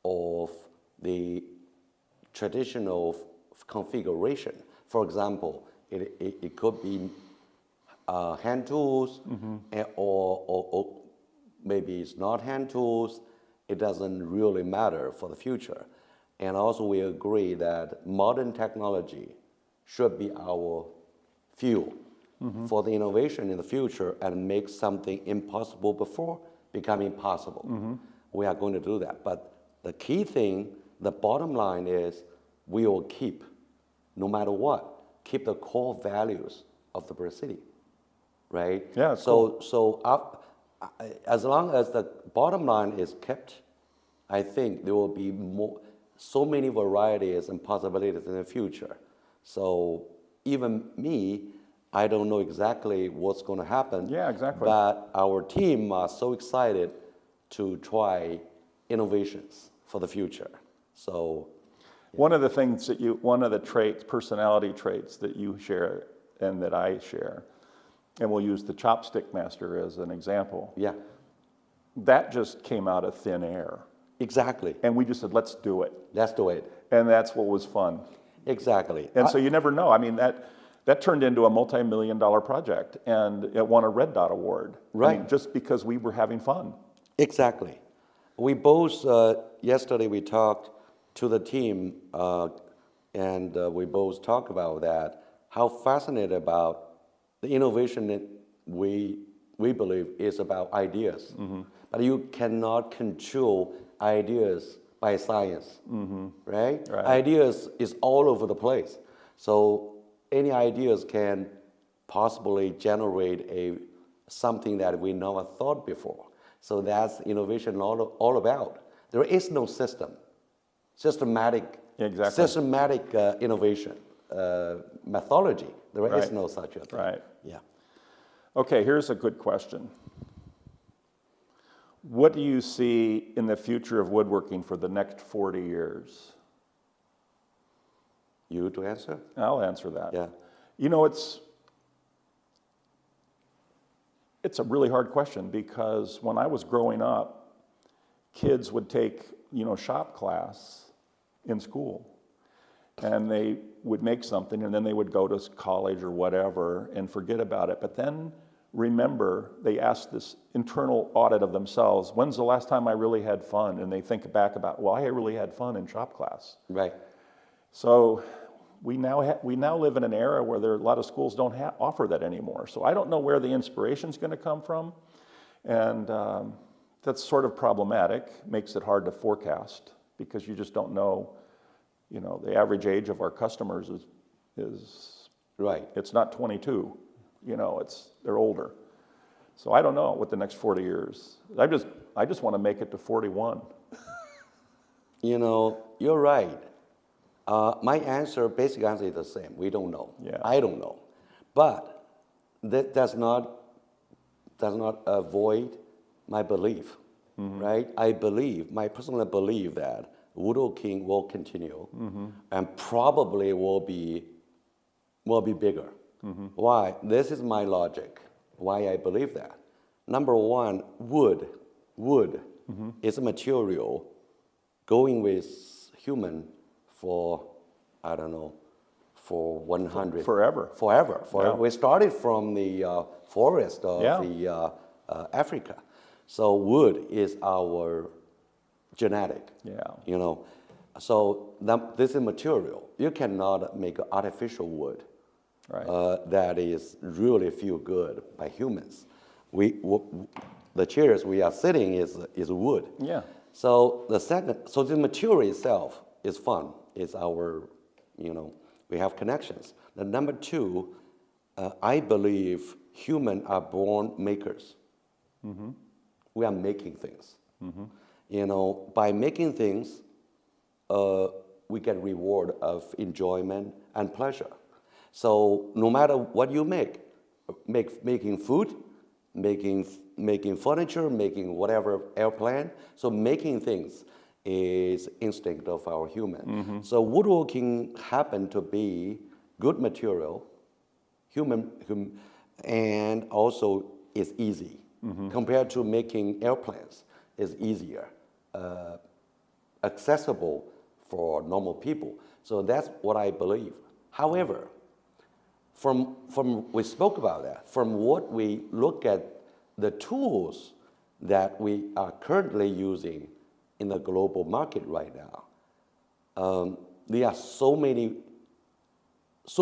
of the traditional configuration. For example, it could be hand tools, or maybe it's not hand tools. It doesn't really matter for the future. And also we agree that modern technology should be our fuel for the innovation in the future and make something impossible before becoming possible. We are going to do that. But the key thing, the bottom line is we will keep, no matter what, keep the core values of the Brazil, right? Yeah, so as long as the bottom line is kept, I think there will be so many varieties and possibilities in the future. So even me, I don't know exactly what's going to happen. Yeah, exactly. But our team are so excited to try innovations for the future. So one of the things one of the traits, personality traits that you share and that I share, and we'll use the chopstick master as an example. Yeah, that just came out of thin air. exactly. And we just said, let's do it. Let's do it. And that's what was fun. Exactly. And so you never know. I mean, that turned into a multi-million-dollar project, and it won a Red Dot Award. Right. I mean, just because we were having fun. Exactly. We both, yesterday we talked to the team, and we both talked about that, how fascinated about the innovation that we believe is about ideas. But you cannot control ideas by science, right? Ideas is all over the place. So any ideas can possibly generate something that we never thought before. So that's innovation all about. There is no systematic innovation methodology. There is no such a thing. Right. Yeah. Okay, here's a good question. What do you see in the future of woodworking for the next 40 years? You to answer? I'll answer that. Yeah. You know, it's a really hard question, because when I was growing up, kids would take, shop class in school, and they would make something, and then they would go to college or whatever and forget about it. But then remember, they ask this internal audit of themselves, when's the last time I really had fun? And they think back about, well, I really had fun in shop class. Right. So we now live in an era where a lot of schools don't offer that anymore. So I don't know where the inspiration's going to come from, and that's sort of problematic. Makes it hard to forecast, because you just don't know. The average age of our customers is Right. It's not 22. They're older. So I don't know what the next 40 years. I just want to make it to 41. You're right. My basic answer is the same. We don't know. Yeah. I don't know. But that does not avoid my belief, right? I personally believe that woodworking will continue and probably will be bigger. Why? This is my logic, why I believe that. Number one, wood is a material going with human for, I don't know, for 100. Forever. Forever. Yeah. We started from the forest of the Africa. So wood is our genetic. Yeah. So this is material. You cannot make artificial wood. Right. That is really feel good by humans. The chairs we are sitting is wood. Yeah. So the material itself is fun. It's our, we have connections. The number two, I believe humans are born makers. We are making things. By making things, we get reward of enjoyment and pleasure. So no matter what you making food, making furniture, making whatever airplane. So making things is instinct of our human. So woodworking happened to be good material, and also is easy compared to making airplanes. Is easier, accessible for normal people. So that's what I believe. However, from we spoke about that. From what we look at the tools that we are currently using in the global market right now, there are so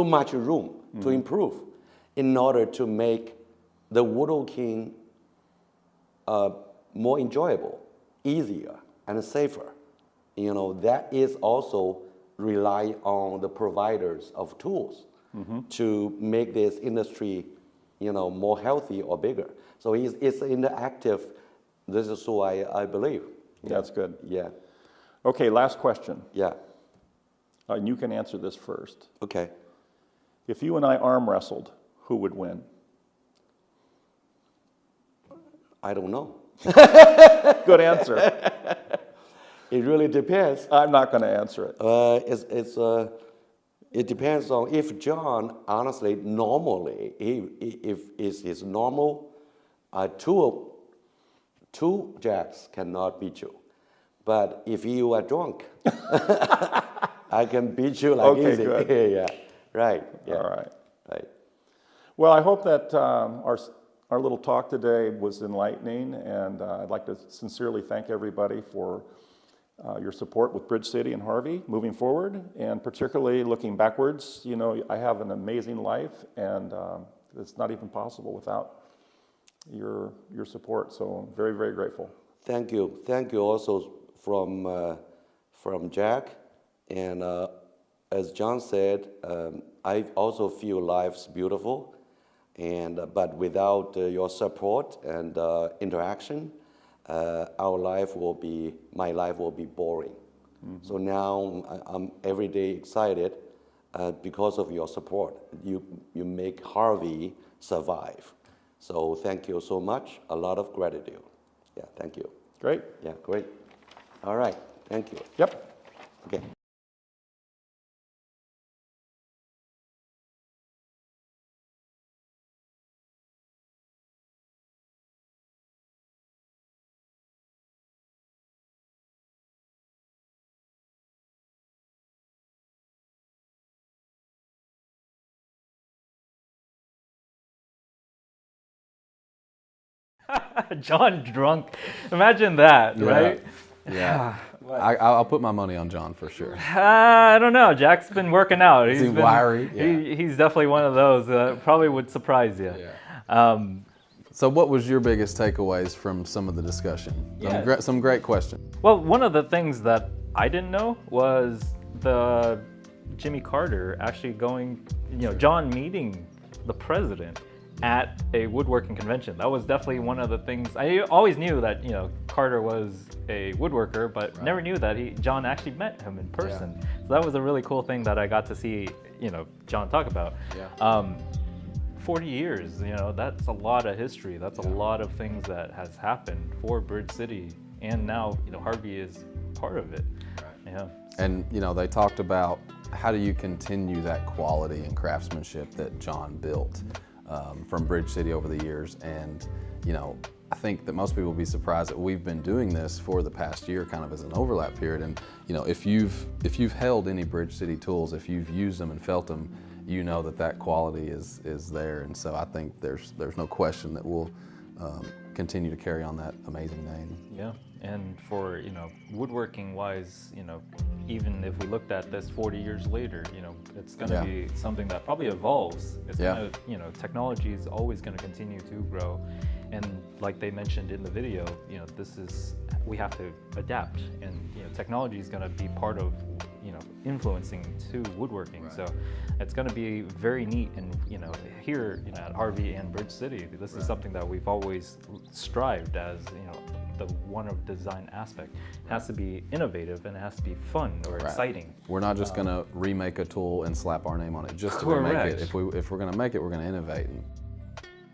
much room to improve in order to make the woodworking more enjoyable, easier, and safer. That is also rely on the providers of tools to make this industry, more healthy or bigger. So it's interactive. This is why I believe. That's good. Yeah. Okay, last question. Yeah. And you can answer this first. Okay. If you and I arm wrestled, who would win? I don't know. Good answer. It really depends. I'm not going to answer it. It depends on if John, honestly, normally, if it's normal, two jacks cannot beat you. But if you are drunk, I can beat you like Okay, easy. good. Yeah, right. Yeah. All right. Right. Well, I hope that our little talk today was enlightening, and I'd like to sincerely thank everybody for your support with Bridge City and Harvey moving forward, and particularly looking backwards. I have an amazing life, and it's not even possible without your support. So I'm very, very grateful. Thank you. Thank you also from Jack, and as John said, I also feel life's beautiful, but without your support and interaction, my life will be boring. So now I'm every day excited because of your support. You make Harvey survive. So thank you so much. A lot of gratitude. Yeah, thank you. Great. Yeah, great. All right, thank you. Yep. Okay. John drunk. Imagine that, right? Yeah. I'll put my money on John for sure. I don't know. Jack's been working out. Is he wiry? Yeah. He's definitely one of those. Probably would surprise you. Yeah. So what was your biggest takeaways from some of the discussion? Yeah. Some great questions. Well, one of the things that I didn't know was the Jimmy Carter actually going, John meeting the president at a woodworking convention. That was definitely one of the things. I always knew that Carter was a woodworker, but never knew that John actually met him in person. Yeah. So that was a really cool thing that I got to see John talk about. Yeah. 40 years, that's a lot of history. That's a lot of things that has happened for Bridge City, and now Harvey is part of it. Right. Yeah. And they talked about how do you continue that quality and craftsmanship that John built from Bridge City over the years. And I think that most people will be surprised that we've been doing this for the past year, kind of as an overlap period. And if you've held any Bridge City tools, if you've used them and felt them, that quality is there. And so I think there's no question that we'll continue to carry on that amazing name. Yeah, and for woodworking wise, even if we looked at this 40 years later, it's going to be something that probably evolves. It's going to, technology is always going to continue to grow, and like they mentioned in the video, we have to adapt, and technology is going to be part of influencing to woodworking. Right. So it's going to be very neat, and here at Harvey and Bridge City, this is something that we've always strived as the one of design aspect. It has to be innovative and it has to be fun or exciting. We're not just going to remake a tool and slap our name on it just to remake it. If we're going to make it, we're going to innovate.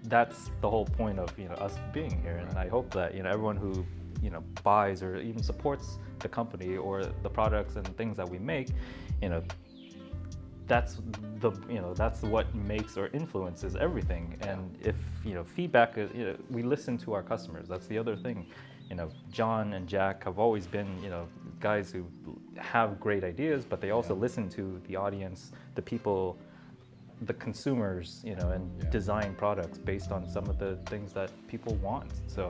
That's the whole point of us being here, and I hope that everyone who buys or even supports the company or the products and things that we make, that's that's what makes or influences everything. And if feedback is, we listen to our customers. That's the other thing. John and Jack have always been guys who have great ideas, but they also listen to the audience, the people, the consumers, and design products based on some of the things that people want. So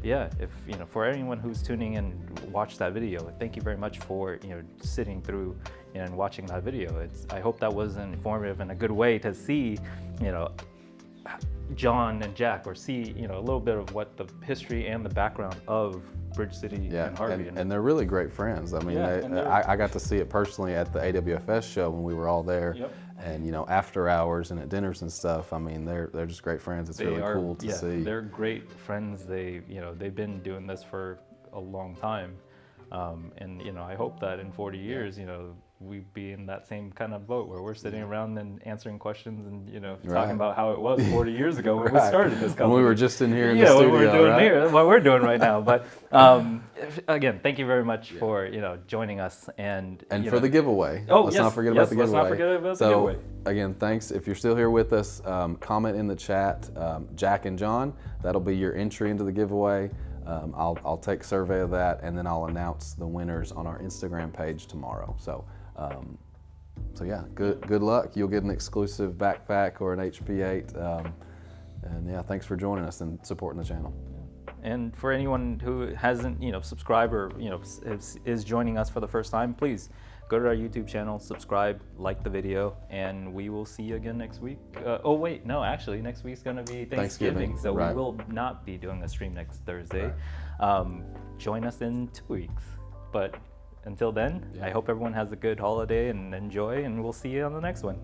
if for anyone who's tuning in, watch that video. Thank you very much for sitting through and watching that video. I hope that was informative and a good way to see John and Jack, or see a little bit of what the history and the background of Bridge City and Harvey. And they're really great friends. I mean, I got to see it personally at the AWFS show when we were all there. Yep. And after hours and at dinners and stuff. I mean, they're just great friends. It's really cool to see. They're great friends. They've been doing this for a long time, and I hope that in 40 years, we be in that same kind of boat where we're sitting around and answering questions and talking about how it was 40 years ago when we started this company. When we were just in here in the studio, what we're doing here, what we're doing right now. But again, thank you very much for joining us and for the giveaway. Let's not forget about the giveaway. Let's not forget about the giveaway. Again, thanks. If you're still here with us, comment in the chat, Jack and John. That'll be your entry into the giveaway. I'll take survey of that, and then I'll announce the winners on our Instagram page tomorrow. So yeah, good luck. You'll get an exclusive backpack or an HP8. And yeah, thanks for joining us and supporting the channel. And for anyone who hasn't, subscribed or is joining us for the first time, please go to our YouTube channel, subscribe, like the video, and we will see you again next week. Actually, next week's going to be Thanksgiving, so we will not be doing a stream next Thursday. Join us in 2 weeks. But until then, I hope everyone has a good holiday and enjoy, and we'll see you on the next one.